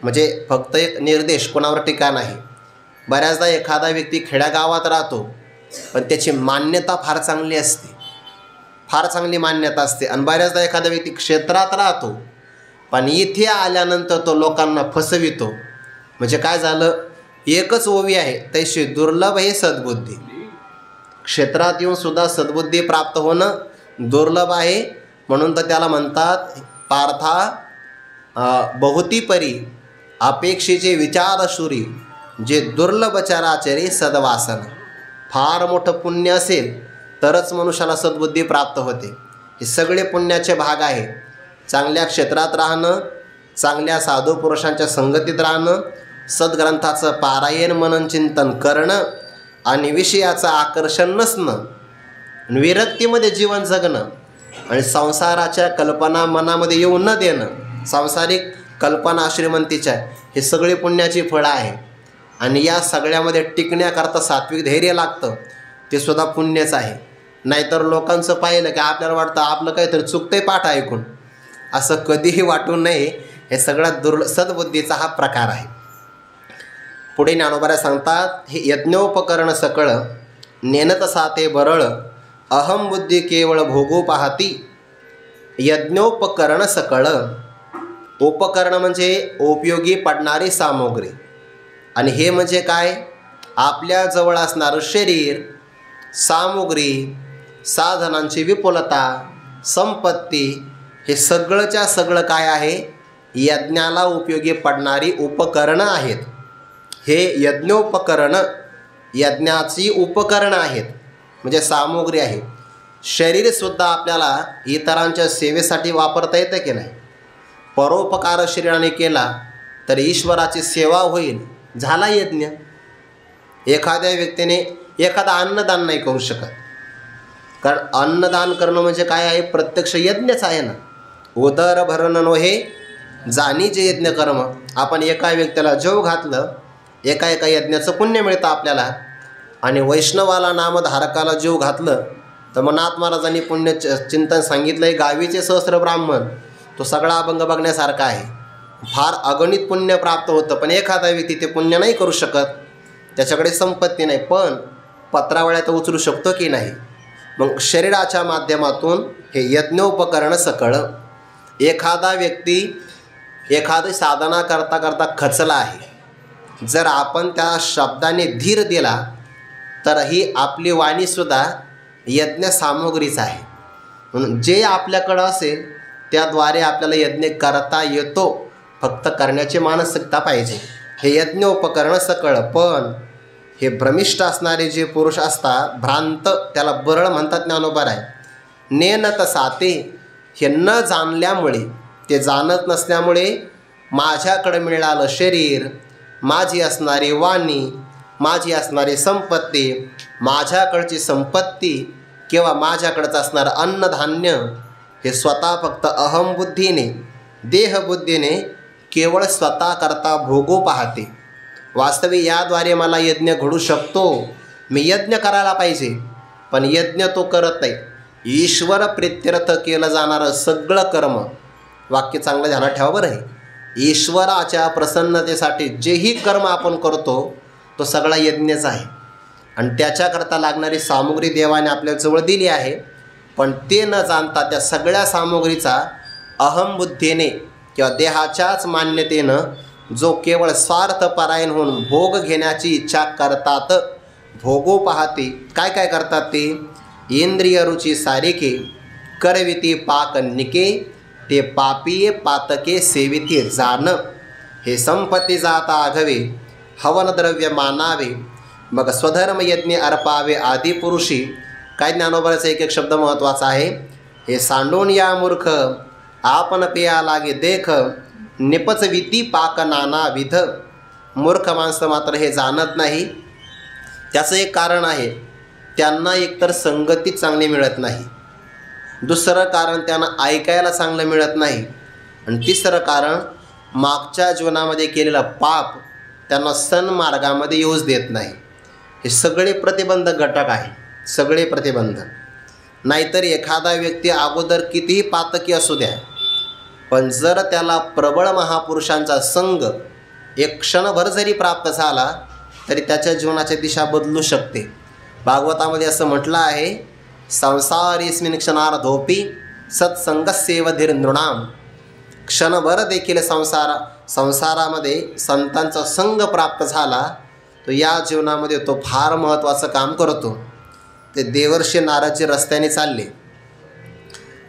A: म्हणजे फक्त एक निर्देश, कोणावर टीका नाही. बऱ्याचदा एखादा व्यक्ती खेड्यागावात राहतो, पण त्याची मान्यता फार चांगली असते, फार चांगली मान्यता असते. आणि बऱ्याचदा एखादा व्यक्ती क्षेत्रात राहतो, पण इथे आल्यानंतर तो लोकांना फसवितो. म्हणजे काय झालं, एकच ओवी आहे तशी दुर्लभ हे सद्बुद्धी. क्षेत्रात येऊन सुद्धा सद्बुद्धी प्राप्त होणं दुर्लभ आहे. म्हणून तर त्याला म्हणतात पार्था बहुती परी अपेक्षेचे विचारशुरी, जे दुर्लभ चराचरी सद्वासन. फार मोठं पुण्य असेल तरच मनुष्याला सद्बुद्धी प्राप्त होते. हे सगळे पुण्याचे भाग आहे. चांगल्या क्षेत्रात राहणं, चांगल्या साधू पुरुषांच्या संगतीत राहणं, सद्ग्रंथाचं पारायण मनन चिंतन करणं आणि विषयाचं आकर्षण नसणं, विरक्तीमध्ये जीवन जगणं आणि संसाराच्या कल्पना मनामध्ये येऊ न देणं, सांसारिक कल्पना श्रीमंतीच्या, हे सगळे पुण्याची फळं आहे. आणि या सगळ्यामध्ये टिकण्याकरता सात्विक धैर्य लागतं, ते सुद्धा पुण्यच आहे. नाहीतर लोकांचं पाहिलं की आपल्याला वाटतं आपलं काहीतरी चुकतंय पाठ ऐकून, असं कधीही वाटू नये. हे सगळ्यात सद्बुद्धीचा हा प्रकार आहे. पुढे ज्ञानोबा सांगतात, हे यज्ञोपकरण सकळ नेनत साते बरळ, अहम बुद्धी केवळ भोगू पाहती. यज्ञोपकरण सकळ, उपकरण म्हणजे उपयोगी पडणारी सामग्री, आणि हे म्हणजे काय, आपल्या जवळ असणारं शरीर, सामुग्री, साधनांची विपुलता, संपत्ती, हे सगळंच्या सगळं काय आहे, यज्ञाला उपयोगी पडणारी उपकरणं आहेत. हे यज्ञोपकरणं यज्ञाची उपकरणं आहेत, म्हणजे सामुग्री आहे. शरीरसुद्धा आपल्याला इतरांच्या सेवेसाठी वापरता येतं की नाही. परोपकार शरीराने केला तर ईश्वराची सेवा होईल, झाला यज्ञ. एखाद्या व्यक्तीने एखादा अन्नदान नाही करू शकत, कारण अन्नदान करणं म्हणजे काय आहे, प्रत्यक्ष यज्ञच आहे ना. उदर भरणं हे जाणी जे यज्ञ कर्म. आपण एका व्यक्तीला जेव घातलं, एका यज्ञाचं पुण्य मिळतं आपल्याला. आणि वैष्णवाला नामधारकाला जीव घातलं तर मनात महाराजांनी पुण्य चिंतन सांगितलं आहे. गावीचे सहस्र ब्राह्मण, तो सगळा अभंग बघण्यासारखा आहे. फार अगणित पुण्य प्राप्त होतं. पण एखादा व्यक्ती ते पुण्य नाही करू शकत, त्याच्याकडे संपत्ती नाही, पण पत्रावळ्यात उचलू शकतो की नाही. मग शरीराच्या माध्यमातून हे यज्ञोपकरण सकळ. एखादा व्यक्ती एखादी साधना करता करता खचला आहे, जर आपण त्या शब्दाने धीर दिला तर ही आपली वाणीसुद्धा यज्ञ सामुग्रीच आहे. म्हणून जे आपल्याकडं असेल त्याद्वारे आपल्याला यज्ञ करता येतो, फक्त करण्याची मानसिकता पाहिजे. हे यज्ञ उपकरण सकळ, पण हे भ्रमिष्ठ असणारे जे पुरुष असतात, भ्रांत, त्याला बरळ म्हणतात ज्ञानोबर आहे. नेनत साते, हे न जाणल्यामुळे, ते जाणत नसल्यामुळे माझ्याकडं मिळालं शरीर, माझी असणारी वाणी, माझी असणारी संपत्ती, माझ्याकडची संपत्ती किंवा माझ्याकडचं असणारं अन्नधान्य हे स्वतः फक्त अहमबुद्धीने, देहबुद्धीने केवळ स्वतः करता भोगू पाहते. वास्तविक याद्वारे मला यज्ञ घडू शकतो, मी यज्ञ करायला पाहिजे, पण यज्ञ तो करत नाही. ईश्वर प्रित्यर्थ केलं जाणारं सगळं कर्म, वाक्य चांगलं ध्यानात ठेवा बरं आहे, ईश्वराच्या प्रसन्नतेसाठी जेही कर्म आपण करतो तो सगळा यज्ञच आहे. आणि त्याच्याकरता लागणारी सामुग्री देवाने आपल्याजवळ दिली आहे, पण ते न जाणता त्या सगळ्या सामुग्रीचा अहमबुद्धीने किंवा देहाच्याच मान्यतेनं जो केवळ स्वार्थपरायण होऊन भोग घेण्याची इच्छा करतात, भोगो पाहते. काय काय करतात ते? इंद्रिय रुची सारिके, करविती पाक निके, ते पापी पातके सेविते जाण, हे संपत्ती जाता आघवे, हवन द्रव्य मानावे, मग स्वधर्म यज्ञ अर्पावे आदी पुरुषी. काय ज्ञानोबराचा एक एक शब्द महत्त्वाचा आहे. हे सांडून या मूर्ख, आपण पेया लागे देख, निपचविती पाक नाना विध. मूर्ख माणसं मात्र हे जाणत नाही. त्याचं एक कारण आहे, त्यांना एकतर संगती चांगली मिळत नाही, दुसरं कारण त्यांना ऐकायला चांगलं मिळत नाही, आणि तिसरं कारण मागच्या जीवनामध्ये केलेलं पाप त्यांना सन्मार्गामध्ये येऊच देत नाही. हे सगळे प्रतिबंधक घटक आहे, सगळे प्रतिबंध. नाहीतर एखादा व्यक्ती अगोदर कितीही पातकी असू द्या, पण जर त्याला प्रबळ महापुरुषांचा संग एक क्षणभर जरी प्राप्त झाला तरी त्याच्या जीवनाची दिशा बदलू शकते. भागवतामध्ये असं म्हटलं आहे, संसारेस्मिन् क्षणार्धोपि सत्संगस्यैव धीर नृणाम. क्षणभर देखील संसारामध्ये संतांचा संग प्राप्त झाला तो या जीवनामध्ये तो फार महत्त्वाचं काम करतो. ते देवर्षी नारदजी रस्त्याने चालले,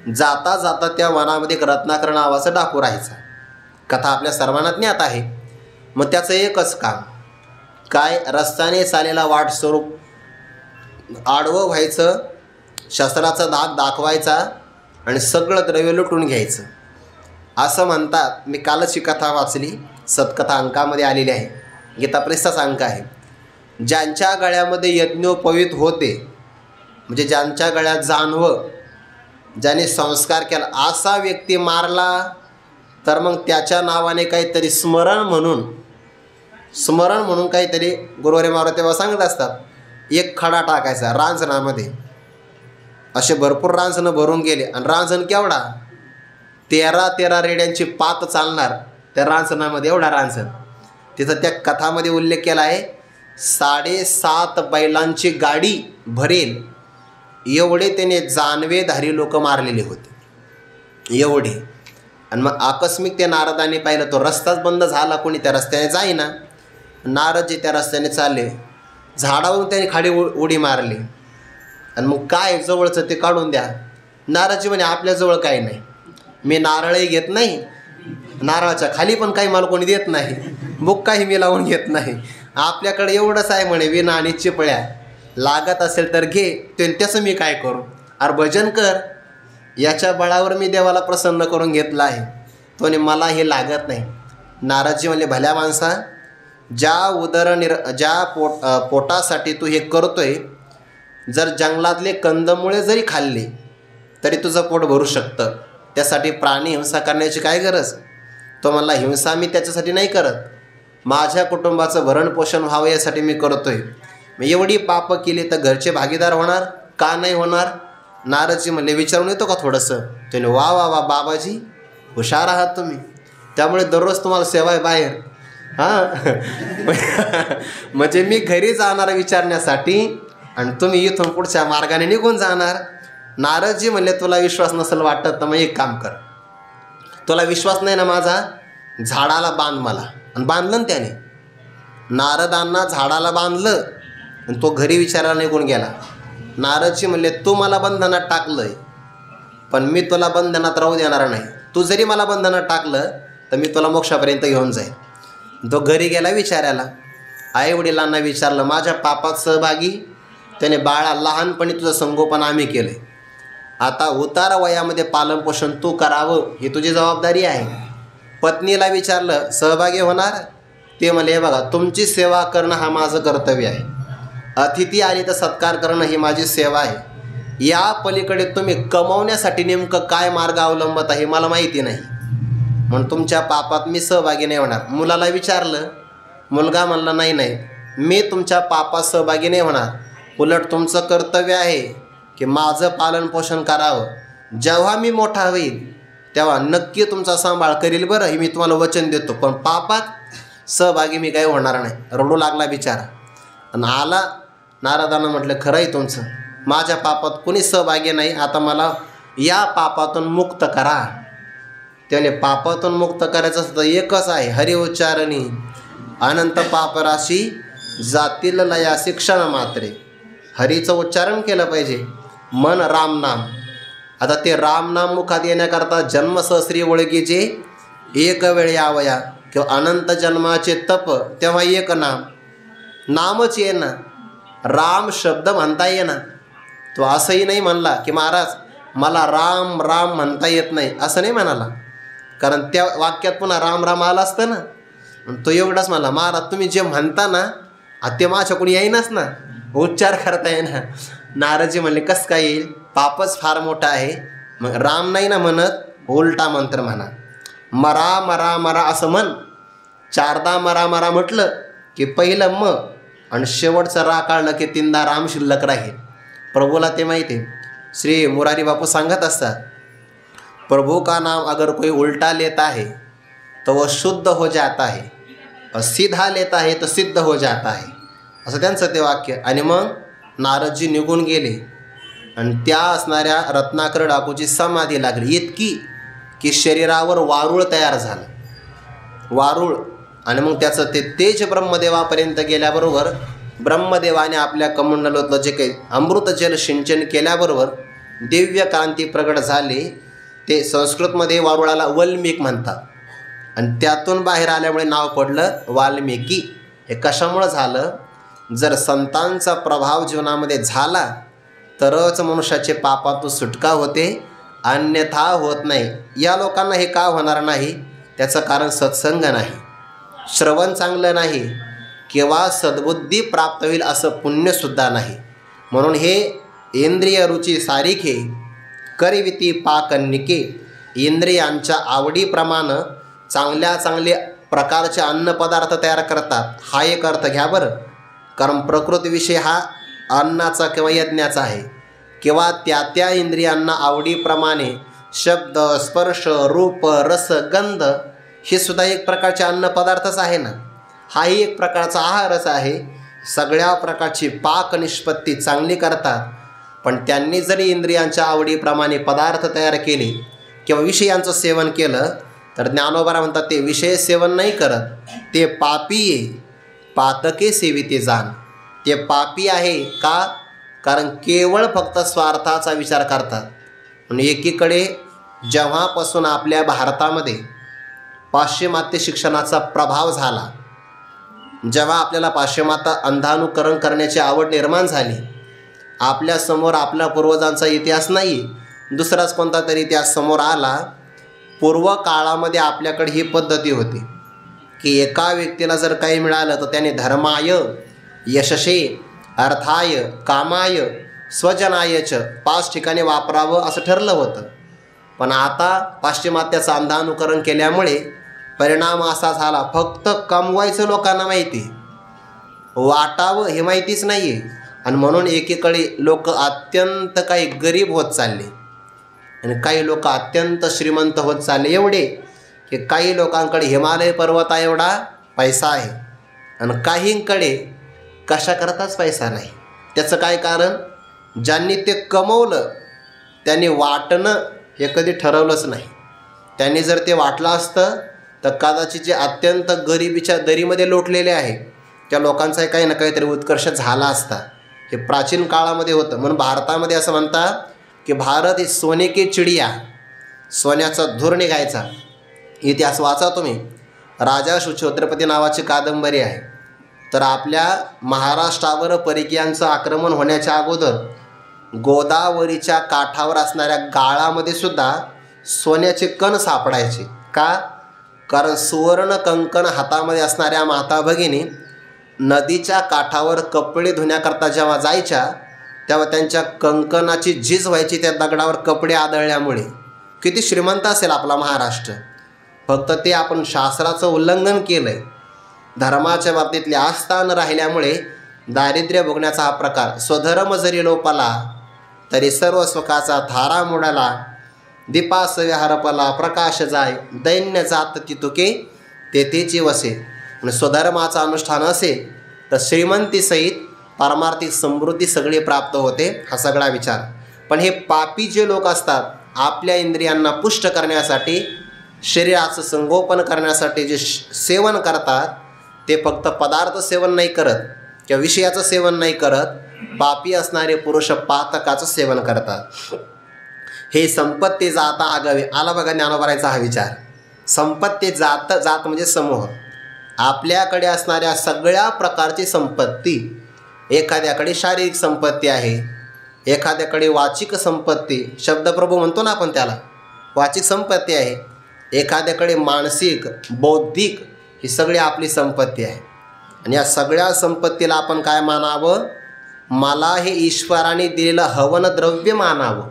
A: जाता जाता त्या वनामध्ये एक रत्नाकर नावाचा डाकू राहायचा. कथा आपल्या सर्वांना ज्ञात आहे. मग त्याचं एकच काम काय, रस्त्याने चालेला वाट स्वरूप आडवं व्हायचं, शस्त्राचा दाग दाखवायचा आणि सगळं द्रव्य लुटून घ्यायचं. असं म्हणतात. मी कालच ही कथा वाचली, सतकथा अंकामध्ये आलेली आहे, गीताप्रेसचाच अंक आहे. ज्यांच्या गळ्यामध्ये यज्ञोपवीत होते, म्हणजे ज्यांच्या गळ्यात जाणवं, ज्याने संस्कार केला, असा व्यक्ती मारला तर मग त्याच्या नावाने काहीतरी स्मरण म्हणून काहीतरी गुरुवारी महाराज तेव्हा सांगत असतात, एक खडा टाकायचा रांजणामध्ये. असे भरपूर रांजणं भरून गेले, आणि रांजण केवढा, 13 रेड्यांची पात चालणार त्या रांजणामध्ये, एवढा रांजण. तिथं त्या कथामध्ये उल्लेख केला आहे, 7.5 बैलांची गाडी भरेल एवढे त्याने जानवेधारी लोक मारलेले होते, एवढे. आणि मग आकस्मिक त्या नारदाने पाहिलं, तो रस्ताच बंद झाला, कोणी त्या रस्त्याने जाईना. नारद जे त्या रस्त्याने चालले, झाडावरून त्याने खाली उडी मारली, आणि मग काय जवळचं ते काढून द्या. नारदजी म्हणे, आपल्याजवळ काही नाही, मी नारळही घेत नाही, नारळाच्या खाली पण काही मला कोणी देत नाही, बुक्काही मी लावून घेत नाही, आपल्याकडे एवढंच आहे म्हणे, विना आणि चिपळ्या, लागत असेल तर घे, त्याचं मी काय करू, अरे भजन कर, याच्या बळावर मी देवाला प्रसन्न करून घेतलं आहे. तो मला हे लागत नाही. नारदजी म्हणले, भल्या माणसा, ज्या पोटासाठी तू हे करतोय, जर जंगलातले कंदमुळे जरी खाल्ले तरी तुझं पोट भरू शकतं, त्यासाठी प्राणी हिंसा करण्याची काय गरज. तो म्हणला, हिंसा मी त्याच्यासाठी नाही करत, माझ्या कुटुंबाचं भरणपोषण व्हावं यासाठी मी करतोय. मी एवढी पापं केली तर घरचे भागीदार होणार का नाही होणार. नारदजी म्हणले, विचारून येतो का थोडंसं. त्याने, वा वा वा बाबाजी, हुशार आहात तुम्ही, त्यामुळे दररोज तुम्हाला सेवा आहे बाहेर. हां म्हणजे मी घरी जाणार विचारण्यासाठी, आणि तुम्ही इथून पुढच्या मार्गाने निघून जाणार. नारदजी म्हणले, तुला विश्वास नसेल वाटत तर मग एक काम कर, तुला विश्वास नाही ना माझा, झाडाला बांध मला. आणि बांधलं ना त्याने, नारदांना झाडाला बांधलं, आणि तो घरी विचारायला निघून गेला. नारदजी म्हणले, तू मला बंधनात टाकलंय, पण मी तुला बंधनात राहू देणार नाही. तू जरी मला बंधनात टाकलं तर मी तुला मोक्षापर्यंत घेऊन जाईल. तो घरी गेला विचारायला. आईवडिलांना विचारलं, माझ्या पापात सहभागी त्याने बाळा लहानपणी तुझं संगोपन आम्ही केलं, आता उतार वयामध्ये पालनपोषण तू करावं ही तुझी जबाबदारी आहे. पत्नीला विचारलं, सहभागी होणार? ते म्हणले, हे बघा तुमची सेवा करणं हा माझं कर्तव्य आहे, अतिथी आली तर सत्कार करणं ही माझी सेवा आहे, या पलीकडे तुम्ही कमवण्यासाठी नेमकं काय मार्ग अवलंबत आहे मला माहिती नाही, म्हणून तुमच्या पापात मी सहभागी नाही होणार. मुलाला विचारलं, मुलगा म्हणला, नाही नाही मी तुमच्या पापात सहभागी नाही होणार, उलट तुमचं कर्तव्य आहे की माझं पालनपोषण करावं. जेव्हा मी मोठा होईल तेव्हा नक्की तुमचा सांभाळ करील बरं, हे मी तुम्हाला वचन देतो, पण पापात सहभागी मी काही होणार नाही. रडू लागला बिचारा. आणि आला नारदानं म्हटलं, खरं आहे तुमचं, माझ्या पापात कोणी सहभागी नाही, आता मला या पापातून मुक्त करा. त्याने पापातून मुक्त करायचं असतं एकच आहे, हरि उच्चारणी अनंत पापराशी जातील लया शिक्षण मात्रे. हरीचं उच्चारण केलं पाहिजे, मन रामनाम. आता ते रामनाम मुखात येण्याकरता जन्मसहस्री ओळखीचे एक वेळ यावया किंवा अनंत जन्माचे तप तेव्हा एक नामच ये ना, राम शब्द म्हणता ये ना. तो असंही नाही म्हणला की महाराज मला राम राम म्हणता येत नाही, असं नाही म्हणाला, कारण त्या वाक्यात पुन्हा राम राम आला असतं ना. तो एवढाच म्हणला, महाराज तुम्ही जे म्हणता ना ते माझ्याकडून येईनच ना, उच्चार करता येईना. नारदजी म्हणले, कसं काय येईल, पापच फार मोठा आहे. मग राम नाही ना म्हणत, उलटा मंत्र म्हणा, मरा मरा मरा असं म्हण. चारदा मरा मरा म्हटलं की पहिलं म आणि शेवटचं रा काढलं की तीनदा राम शिल्लक राहील. प्रभूला ते माहिती आहे. श्री मुरारी बापू सांगत असतात, प्रभू का नाम अगर कोई उल्टा लेता है तो वह शुद्ध हो जाता है, और सीधा लेता है तो सिद्ध हो जाता है, असं त्यांचं ते वाक्य. आणि मग नारदजी निघून गेले आणि त्या असणाऱ्या रत्नाकर डाकूची समाधी लागली इतकी की शरीरावर वारूळ तयार झालं, वारूळ. आणि मग त्याचं ते तेज ब्रह्मदेवापर्यंत गेल्याबरोबर ब्रह्मदेवाने आपल्या कमंडलोतलं जे काही अमृत जल सिंचन केल्याबरोबर दिव्य कांती प्रगट झाली. ते संस्कृतमध्ये वारुळाला वल्मीक म्हणतात आणि त्यातून बाहेर आल्यामुळे नाव पडलं वाल्मिकी. हे कशामुळं झालं, जर संतांचा प्रभाव जीवनामध्ये झाला तरच मनुष्याचे पापातून सुटका होते, अन्यथा होत नाही. या लोकांना हे का होणार नाही, त्याचं कारण सत्संग नाही, श्रवण चांगलं नाही, किंवा सद्बुद्धी प्राप्त होईल असं पुण्यसुद्धा नाही. म्हणून हे इंद्रिय रुची सारिखे करिविती पाकनिके, इंद्रियांच्या आवडीप्रमाणे चांगल्या प्रकारचे अन्नपदार्थ तयार करतात. हा एक अर्थ घ्या बरं, कारण प्रकृतीविषयी हा अन्नाचा किंवा यज्ञाचा आहे, किंवा त्या इंद्रियांना आवडीप्रमाणे शब्द स्पर्श रूप रस गंध हे सुद्धा एक प्रकारचे अन्नपदार्थच आहे ना, हाही एक प्रकारचा आहारच आहे. सगळ्या प्रकारची पाक निष्पत्ती चांगली करतात, पण त्यांनी जरी इंद्रियांच्या आवडीप्रमाणे पदार्थ तयार केले किंवा विषयांचं सेवन केलं तर ज्ञानोबा म्हणतात ते विषय सेवन नाही करत, ते पापी आहे, पातके सेविते जाण. ते पापी आहे का, कारण केवळ फक्त स्वार्थाचा विचार करतात. म्हणून एकीकडे जेव्हापासून आपल्या भारतामध्ये पाश्चिमात्य शिक्षणाचा प्रभाव झाला, जेव्हा आपल्याला पाश्चिमात्य अंधानुकरण करण्याची आवड निर्माण झाली, आपल्यासमोर आपल्या पूर्वजांचा इतिहास नाही, दुसराच कोणता तरी इतिहास समोर आला. पूर्व काळामध्ये आपल्याकडे ही पद्धती होती की एका व्यक्तीला जर काही मिळालं तर त्याने धर्माय यशसे अर्थाय कामाय स्वजनायच 5 ठिकाणी वापरावं असं ठरलं होतं. पण आता पाश्चिमात्याचं अंधानुकरण केल्यामुळे परिणाम असा झाला, फक्त कमवायचं लोकांना माहिती, वाटावं हे माहितीच नाही आहे. आणि म्हणून एकीकडे लोक अत्यंत काही गरीब होत चालले आणि काही लोक अत्यंत श्रीमंत होत चालले, एवढे की काही लोकांकडे हिमालय पर्वता एवढा पैसा आहे आणि काहींकडे कशाकरताच पैसा नाही. त्याचं काय कारण, ज्यांनी ते कमवलं त्यांनी वाटणं हे कधी ठरवलंच नाही. त्यांनी जर ते वाटलं असतं तर कदाचित जे अत्यंत गरिबीच्या दरीमध्ये लोटलेले आहे त्या लोकांचाही काही ना काहीतरी उत्कर्ष झाला असता. हे प्राचीन काळामध्ये होतं. म्हणून भारतामध्ये असं म्हणतात की भारत ही सोने की चिडिया, सोन्याचा धूर निघायचा. इतिहास वाचा तुम्ही. राजा सुछत्रपती नावाची कादंबरी आहे. तर आपल्या महाराष्ट्रावर परकीयांचं आक्रमण होण्याच्या अगोदर गोदावरीच्या काठावर असणाऱ्या गाळामध्ये सुद्धा सोन्याचे कण सापडायचे. का? कारण सुवर्ण कंकण हातामध्ये असणाऱ्या माता भगिनी नदीच्या काठावर कपडे धुण्याकरता जेव्हा जायच्या तेव्हा त्यांच्या कंकणाची झीज व्हायची त्या दगडावर कपडे आदळल्यामुळे. किती श्रीमंत असेल आपला महाराष्ट्र, फक्त ते आपण शास्त्राचं उल्लंघन केलं आहे. धर्माच्या बाबतीतली आस्था न राहिल्यामुळे दारिद्र्य भोगण्याचा हा प्रकार. स्वधर्म जरी लोपाला तरी सर्व सुखाचा धारा मुडाला, दीपासवे हरपला प्रकाश जाय, दैन्य जात तितुके तेथेची वसे. आणि स्वधर्माचा अनुष्ठान असेल तर श्रीमंतीसहित पारमार्थिक समृद्धी सगळी प्राप्त होते. हा सगळा विचार. पण हे पापी जे लोक असतात, आपल्या इंद्रियांना पुष्ट करण्यासाठी, शरीराचं संगोपन करण्यासाठी जे सेवन करतात, ते फक्त पदार्थ सेवन नाही करत किंवा विषयाचं सेवन नाही करत. पापी असणारे पुरुष पातकाचं सेवन करतात. हे संपत्ती जाता आगावे. आला बघा ज्ञानोबारायचा हा विचार. संपत्ती जात, जात म्हणजे समूह. आपल्याकडे असणाऱ्या सगळ्या प्रकारची संपत्ती, एखाद्याकडे शारीरिक संपत्ती आहे, एखाद्याकडे वाचिक संपत्ती, शब्दप्रभू म्हणतो ना आपण त्याला, वाचिक संपत्ती आहे, एखाद्याकडे मानसिक, बौद्धिक, ही सगळी आपली संपत्ती आहे. आणि या सगळ्या संपत्तीला आपण काय मानावं? मला हे ईश्वराने दिलेलं हवन द्रव्य मानावं.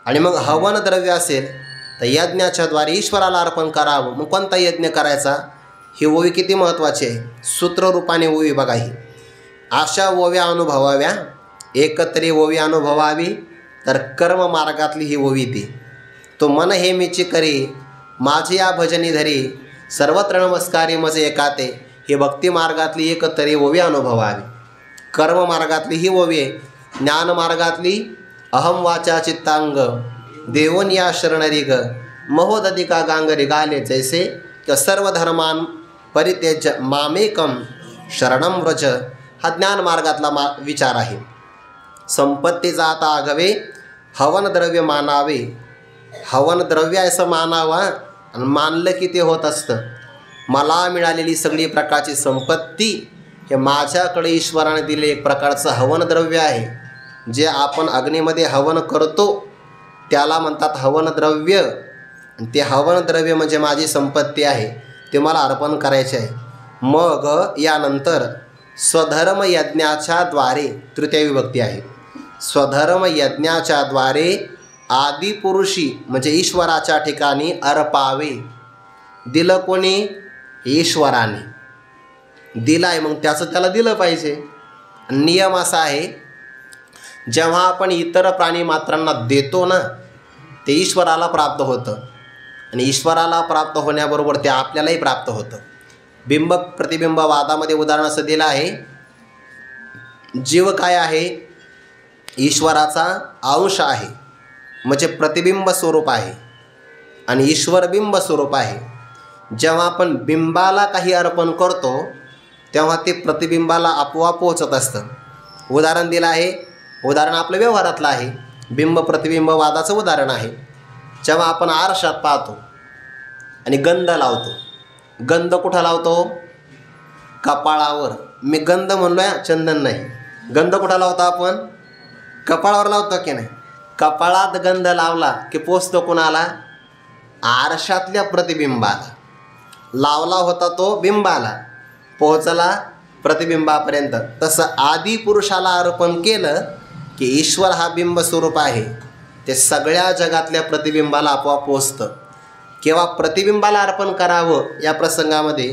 A: आणि मग हवन द्रव्य असेल तर यज्ञाच्या द्वारे ईश्वराला अर्पण करावं. मग कोणता यज्ञ करायचा? ही ओवी किती महत्त्वाची आहे. सूत्ररूपाने ओवी बघा. ही अशा ओव्या अनुभवाव्या, एकत्री ओवी अनुभवावी तर कर्म मार्गातली ही ओवी ती. तो मन हे मीची करी, माझी या भजनी धरी, सर्वत्र नमस्कारी मजे एकाते. ही भक्ती मार्गातली एकतरी ओवी अनुभवावी. कर्म मार्गातली ही ओवी आहे. ज्ञान मार्गातली अहम वाचा चित्तांग, देवोन या शरणरी ग, महोदधिका गांगरी गाले जैसे, किंवा सर्व धर्मान परित्यज्य मामेकम शरणम व्रज. हा ज्ञान मार्गातला विचार आहे. संपत्ती जाता आगवे, हवन द्रव्य मानावे. हवन द्रव्य असं मानावा. आणि मानलं की ते होत असतं. मला मिळालेली सगळी प्रकारची संपत्ती हे माझ्याकडे ईश्वराने दिले एक प्रकारचं हवन द्रव्य आहे. जे आपण अग्नीमध्ये हवन करतो त्याला म्हणतात हवन द्रव्य. आणि ते हवन द्रव्य म्हणजे माझी संपत्ती आहे, ते मला अर्पण करायचे आहे. मग यानंतर स्वधर्म यज्ञाच्या द्वारे, तृतीय विभक्ती आहे, स्वधर्म यज्ञाच्या द्वारे आदिपुरुषी म्हणजे ईश्वराच्या ठिकाणी अर्पावे. दिलं कोणी? ईश्वराने दिलं आहे, मग त्याचं त्याला दिलं पाहिजे. नियम असा आहे, जेव्हा आपण इतर प्राणी मात्रांना देतो ना, ते ईश्वराला प्राप्त होतं. आणि ईश्वराला प्राप्त होण्याबरोबर ते आपल्यालाही प्राप्त होतं. बिंब प्रतिबिंब वादामध्ये उदाहरण असं दिलं आहे, जीव काय आहे? ईश्वराचा अंश आहे, म्हणजे प्रतिबिंब स्वरूप आहे. आणि ईश्वर बिंब स्वरूप आहे. जेव्हा आपण बिंबाला काही अर्पण करतो तेव्हा ते प्रतिबिंबाला आपोआप पोहोचत असतं. उदाहरण दिलं आहे, उदाहरण आपलं व्यवहारातलं आहे. बिंब प्रतिबिंब वादाचं उदाहरण आहे. जेव्हा आपण आरशात पाहतो आणि गंध लावतो, गंध कुठं लावतो? कपाळावर. मी गंध म्हणलो आहे, चंदन नाही. गंध कुठं लावतो आपण? कपाळावर लावतो की नाही? कपाळात गंध लावला की पोचतो कोणाला? आरशातल्या प्रतिबिंबाला. लावला होता तो बिंबाला, पोहोचला प्रतिबिंबापर्यंत. तसं आदी पुरुषाला अर्पण केलं की ईश्वर हा बिंब स्वरूप आहे, ते सगळ्या जगातल्या प्रतिबिंबाला आपोआप पोचतं. केव्हा प्रतिबिंबाला अर्पण करावं या प्रसंगामध्ये?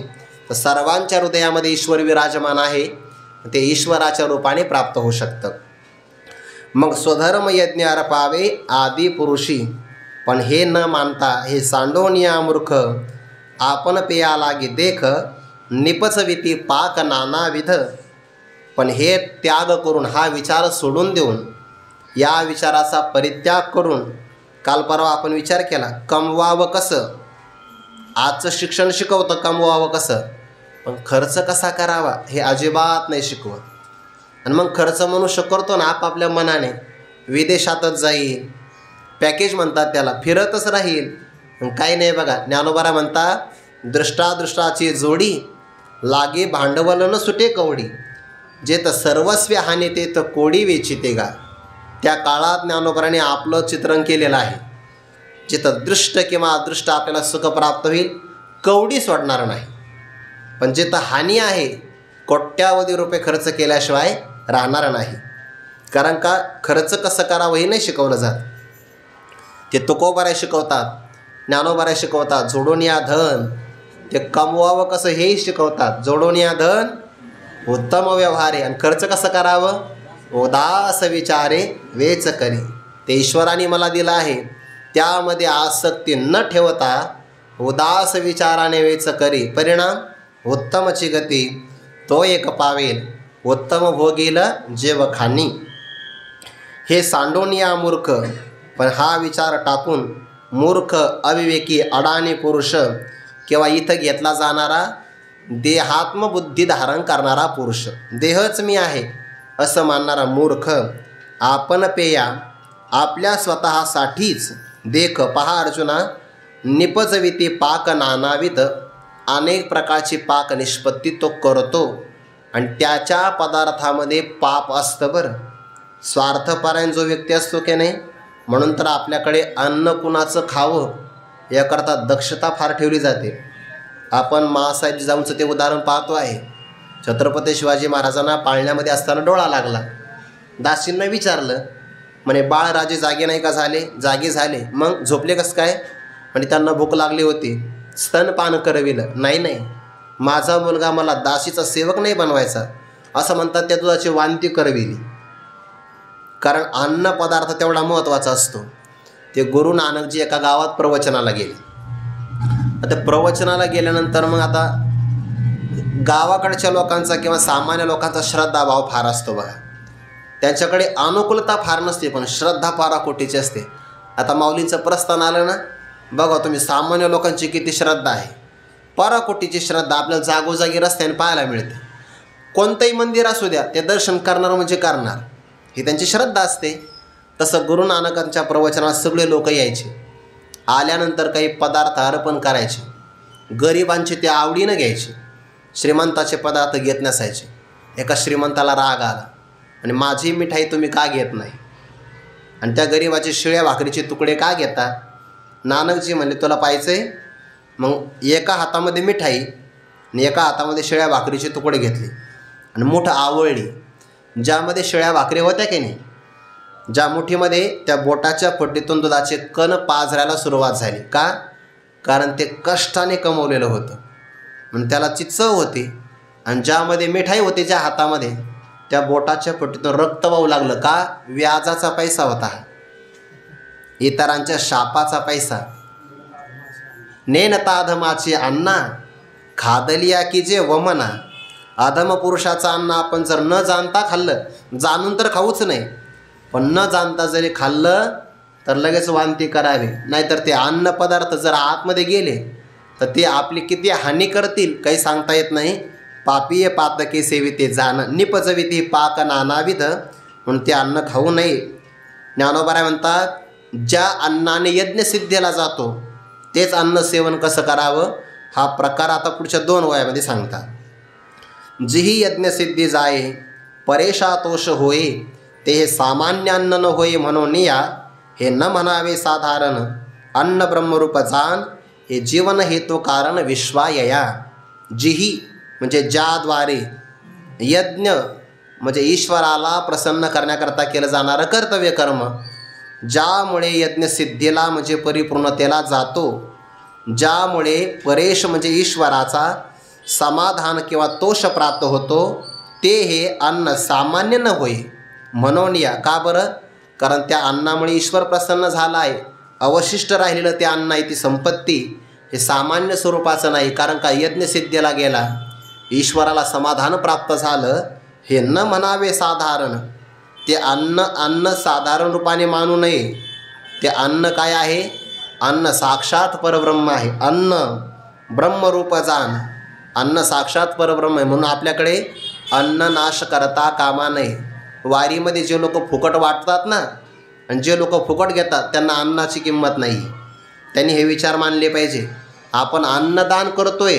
A: तर सर्वांच्या हृदयामध्ये ईश्वर विराजमान आहे, ते ईश्वराच्या रूपाने प्राप्त होऊ शकतं. मग स्वधर्म यज्ञ अर्पावे आदी पुरुषी. पण हे न मानता हे सांडोनिया मूर्ख, आपण पेया लागी देख, निपचविती पाक नानाविध. पण हे त्याग करून, हा विचार सोडून देऊन, या विचाराचा परित्याग करून, काल परवा आपण विचार केला कमवावं कसं. आजचं शिक्षण शिकवतं कमवावं कसं, पण खर्च कसा करावा हे अजिबात नाही शिकवत. आणि मग खर्च मनुष्य करतो ना आपापल्या मनाने, विदेशातच जाईल, पॅकेज म्हणतात त्याला, फिरतच राहील. काही नाही बघा, ज्ञानोबा म्हणता दृष्टादृष्टाची जोडी, लागे भांडवल न सुटे कवडी, जे तर सर्वस्व हानी ते तर कोडी वेचिते गा. त्या काळात ज्ञानोबाने आपलं चित्रण केलेलं आहे. जिथं दृष्ट किंवा अदृष्ट आपल्याला सुख प्राप्त होईल, कवडी सोडणार नाही. पण जिथं हानी आहे, कोट्यावधी रुपये खर्च केल्याशिवाय राहणार नाही. कारण का खर्च कसं करावं हे नाही शिकवलं जात. ते तुकोबाराय शिकवतात, ज्ञानोबाराय शिकवतात. जोडून या धन, ते कमवावं कसं हेही शिकवतात. जोडून या धन उत्तम व्यवहारे, आणि खर्च कसं करावं, उदास विचारे वेच करी. ते ईश्वराने मला दिलं आहे, त्यामध्ये आसक्ती न ठेवता उदास विचाराने वेच करी. परिणाम उत्तमची गती, तो एक पावेल उत्तम भोगील जेव खानी. हे सांडून या मूर्ख, पण हा विचार टाकून मूर्ख अविवेकी अडाणी पुरुष किंवा इथं घेतला जाणारा देहात्मबुद्धी धारण करणारा पुरुष, देहच मी आहे असं मानणारा मूर्ख, आपण पेया आपल्या स्वतःसाठीच देख. पहा अर्जुना, निपजविती पाक नानाविध, अनेक प्रकारची पाक निष्पत्ती तो करतो आणि त्याच्या पदार्थामध्ये पाप असतं. बरं, स्वार्थपरायण जो व्यक्ती असतो की नाही, म्हणून तर आपल्याकडे अन्न कुणाचं खावं याकरता दक्षता फार ठेवली जाते. आपण माँसाहेब जिजाऊंचं ते उदाहरण पाहतो आहे. छत्रपती शिवाजी महाराजांना पाळण्यामध्ये असताना डोळा लागला. दासींना विचारलं, म्हणे बाळराजे जागे नाही का झाले? जागे झाले. मग झोपले कसं काय? म्हणजे त्यांना भूक लागली होती. स्तनपान करविलं. नाही, माझा मुलगा मला दासीचा सेवक नाही बनवायचा असं म्हणतात. त्या दुधाची वांती करविली. कारण अन्न पदार्थ तेवढा महत्त्वाचा असतो. ते गुरु नानकजी एका गावात प्रवचनाला गेले. आता प्रवचनाला गेल्यानंतर मग आता गावाकडच्या लोकांचा किंवा सामान्य लोकांचा श्रद्धाभाव फार असतो बघा. त्यांच्याकडे अनुकूलता फार नसते, पण श्रद्धा पाराकोटीची असते. आता माऊलींचं प्रस्थान आलं ना, बघा तुम्ही सामान्य लोकांची किती श्रद्धा आहे. पाराकोटीची श्रद्धा आपल्याला जागोजागी रस्त्याने पाहायला मिळते. कोणतंही मंदिर असू द्या, ते दर्शन करणार म्हणजे करणार, ही त्यांची श्रद्धा असते. तसं गुरु नानकांच्या प्रवचनात सगळे लोक यायचे. आल्यानंतर काही पदार्थ अर्पण करायचे. गरिबांचे ते आवडीनं घ्यायचे. श्रीमंताचे पदार्थ घेत नसायचे. एका श्रीमंताला राग आला, आणि माझी मिठाई तुम्ही का घेत नाही, आणि त्या गरिबाचे शिळ्या भाकरीचे तुकडे का घेता? नानकजी म्हणले, तुला पाहिजे? मग एका हातामध्ये मिठाई आणि एका हातामध्ये शिळ्या भाकरीचे तुकडे घेतले आणि मूठ आवळली. ज्यामध्ये शिळ्या भाकरी होत्या की नाही, ज्या मुठीमध्ये त्या बोटाच्या फटीतून दुधाचे कण पाझरायला सुरुवात झाली. का? कारण ते कष्टाने कमवलेलं होतं, म्हणून त्याला ती चव होती. आणि ज्यामध्ये मिठाई होती ज्या हातामध्ये, त्या बोटाच्या फटीतून रक्त वाहू लागलं. का? व्याजाचा पैसा होता, इतरांच्या शापाचा पैसा. नेनता अधमाची अन्ना, खादलिया की जे वमना. अधम पुरुषाचं अन्न आपण जर न जाणता खाल्लं, जाणून तर खाऊच नाही, पण न जाणता जरी खाल्लं तर लगेच वांती करावी. नाहीतर ते अन्न पदार्थ जर आतमध्ये गेले तर ते आपली किती हानी करतील काही सांगता येत नाही. पापीय पातके सेविते जाण, निपजविते पाक नानाविध, म्हणून ते अन्न खाऊ नये. ज्ञानोबा म्हणतात, ज्या अन्नाने यज्ञसिद्धीला जातो तेच अन्न सेवन कसं करावं हा प्रकार आता पुढच्या 2 वयामध्ये सांगतात. जिही यज्ञसिद्धी जाये परेशातोष होये, ते हे सामान्य अन्न न होय म्हणून या, हे न म्हणावे साधारण. अन्न ब्रह्मरूप जाण, हे जीवन हेतू कारण विश्वायया. जिही म्हणजे ज्याद्वारे, यज्ञ म्हणजे ईश्वराला प्रसन्न करण्याकरता केलं जाणारं कर्तव्य कर्म, ज्यामुळे यज्ञसिद्धीला म्हणजे परिपूर्णतेला जातो, ज्यामुळे परेश म्हणजे ईश्वराचा समाधान किंवा तोष प्राप्त होतो, ते हे अन्न सामान्य न होय म्हणून या. का बरं? कारण त्या अन्नामुळे ईश्वर प्रसन्न झाला आहे. अवशिष्ट राहिलेलं ते अन्न आहे, ती संपत्ती, हे सामान्य स्वरूपाचं नाही. कारण का यज्ञसिद्धीला गेला, ईश्वराला समाधान प्राप्त झालं, हे न म्हणावे साधारण. ते अन्न साधारण रूपाने मानू नये. ते अन्न काय आहे? अन्न साक्षात परब्रह्म आहे. अन्न ब्रह्मरूप जाण, अन्न साक्षात परब्रह्म आहे. म्हणून आपल्याकडे अन्न नाश करता कामा नये. वारीमध्ये जे लोक फुकट वाटतात ना, आणि जे लोक फुकट घेतात त्यांना अन्नाची किंमत नाही. त्यांनी हे विचार मानले पाहिजे. आपण अन्नदान करतोय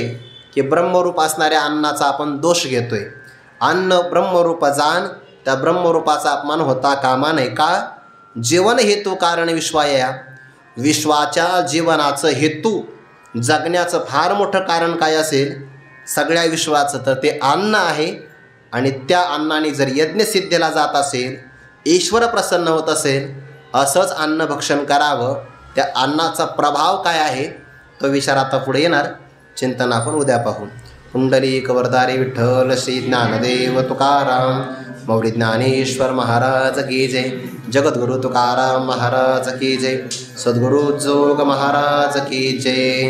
A: की ब्रह्मरूप असणाऱ्या अन्नाचा आपण दोष घेतोय. अन्न ब्रह्मरूप जाण, त्या ब्रह्मरूपाचा अपमान होता कामा नये. का? जीवन हेतू कारण विश्वाया. विश्वाच्या जीवनाचं हेतू जगण्याचं फार मोठं कारण काय असेल सगळ्या विश्वाचं, तर ते अन्न आहे. आणि त्या अन्नाने जर यज्ञसिद्धीला जात असेल, ईश्वर प्रसन्न होत असेल, असंच अन्न भक्षण करावं. त्या अन्नाचा प्रभाव काय आहे तो विचार आता पुढे येणार. चिंतन आपण उद्या पाहू. पुंडलिक वरदारी विठ्ठल श्री ज्ञानदेव तुकाराम मौली ज्ञानेश्वर महाराज की जय. जगद्गुरु तुकाराम महाराज की जय. सद्गुरु जोग महाराज की जय.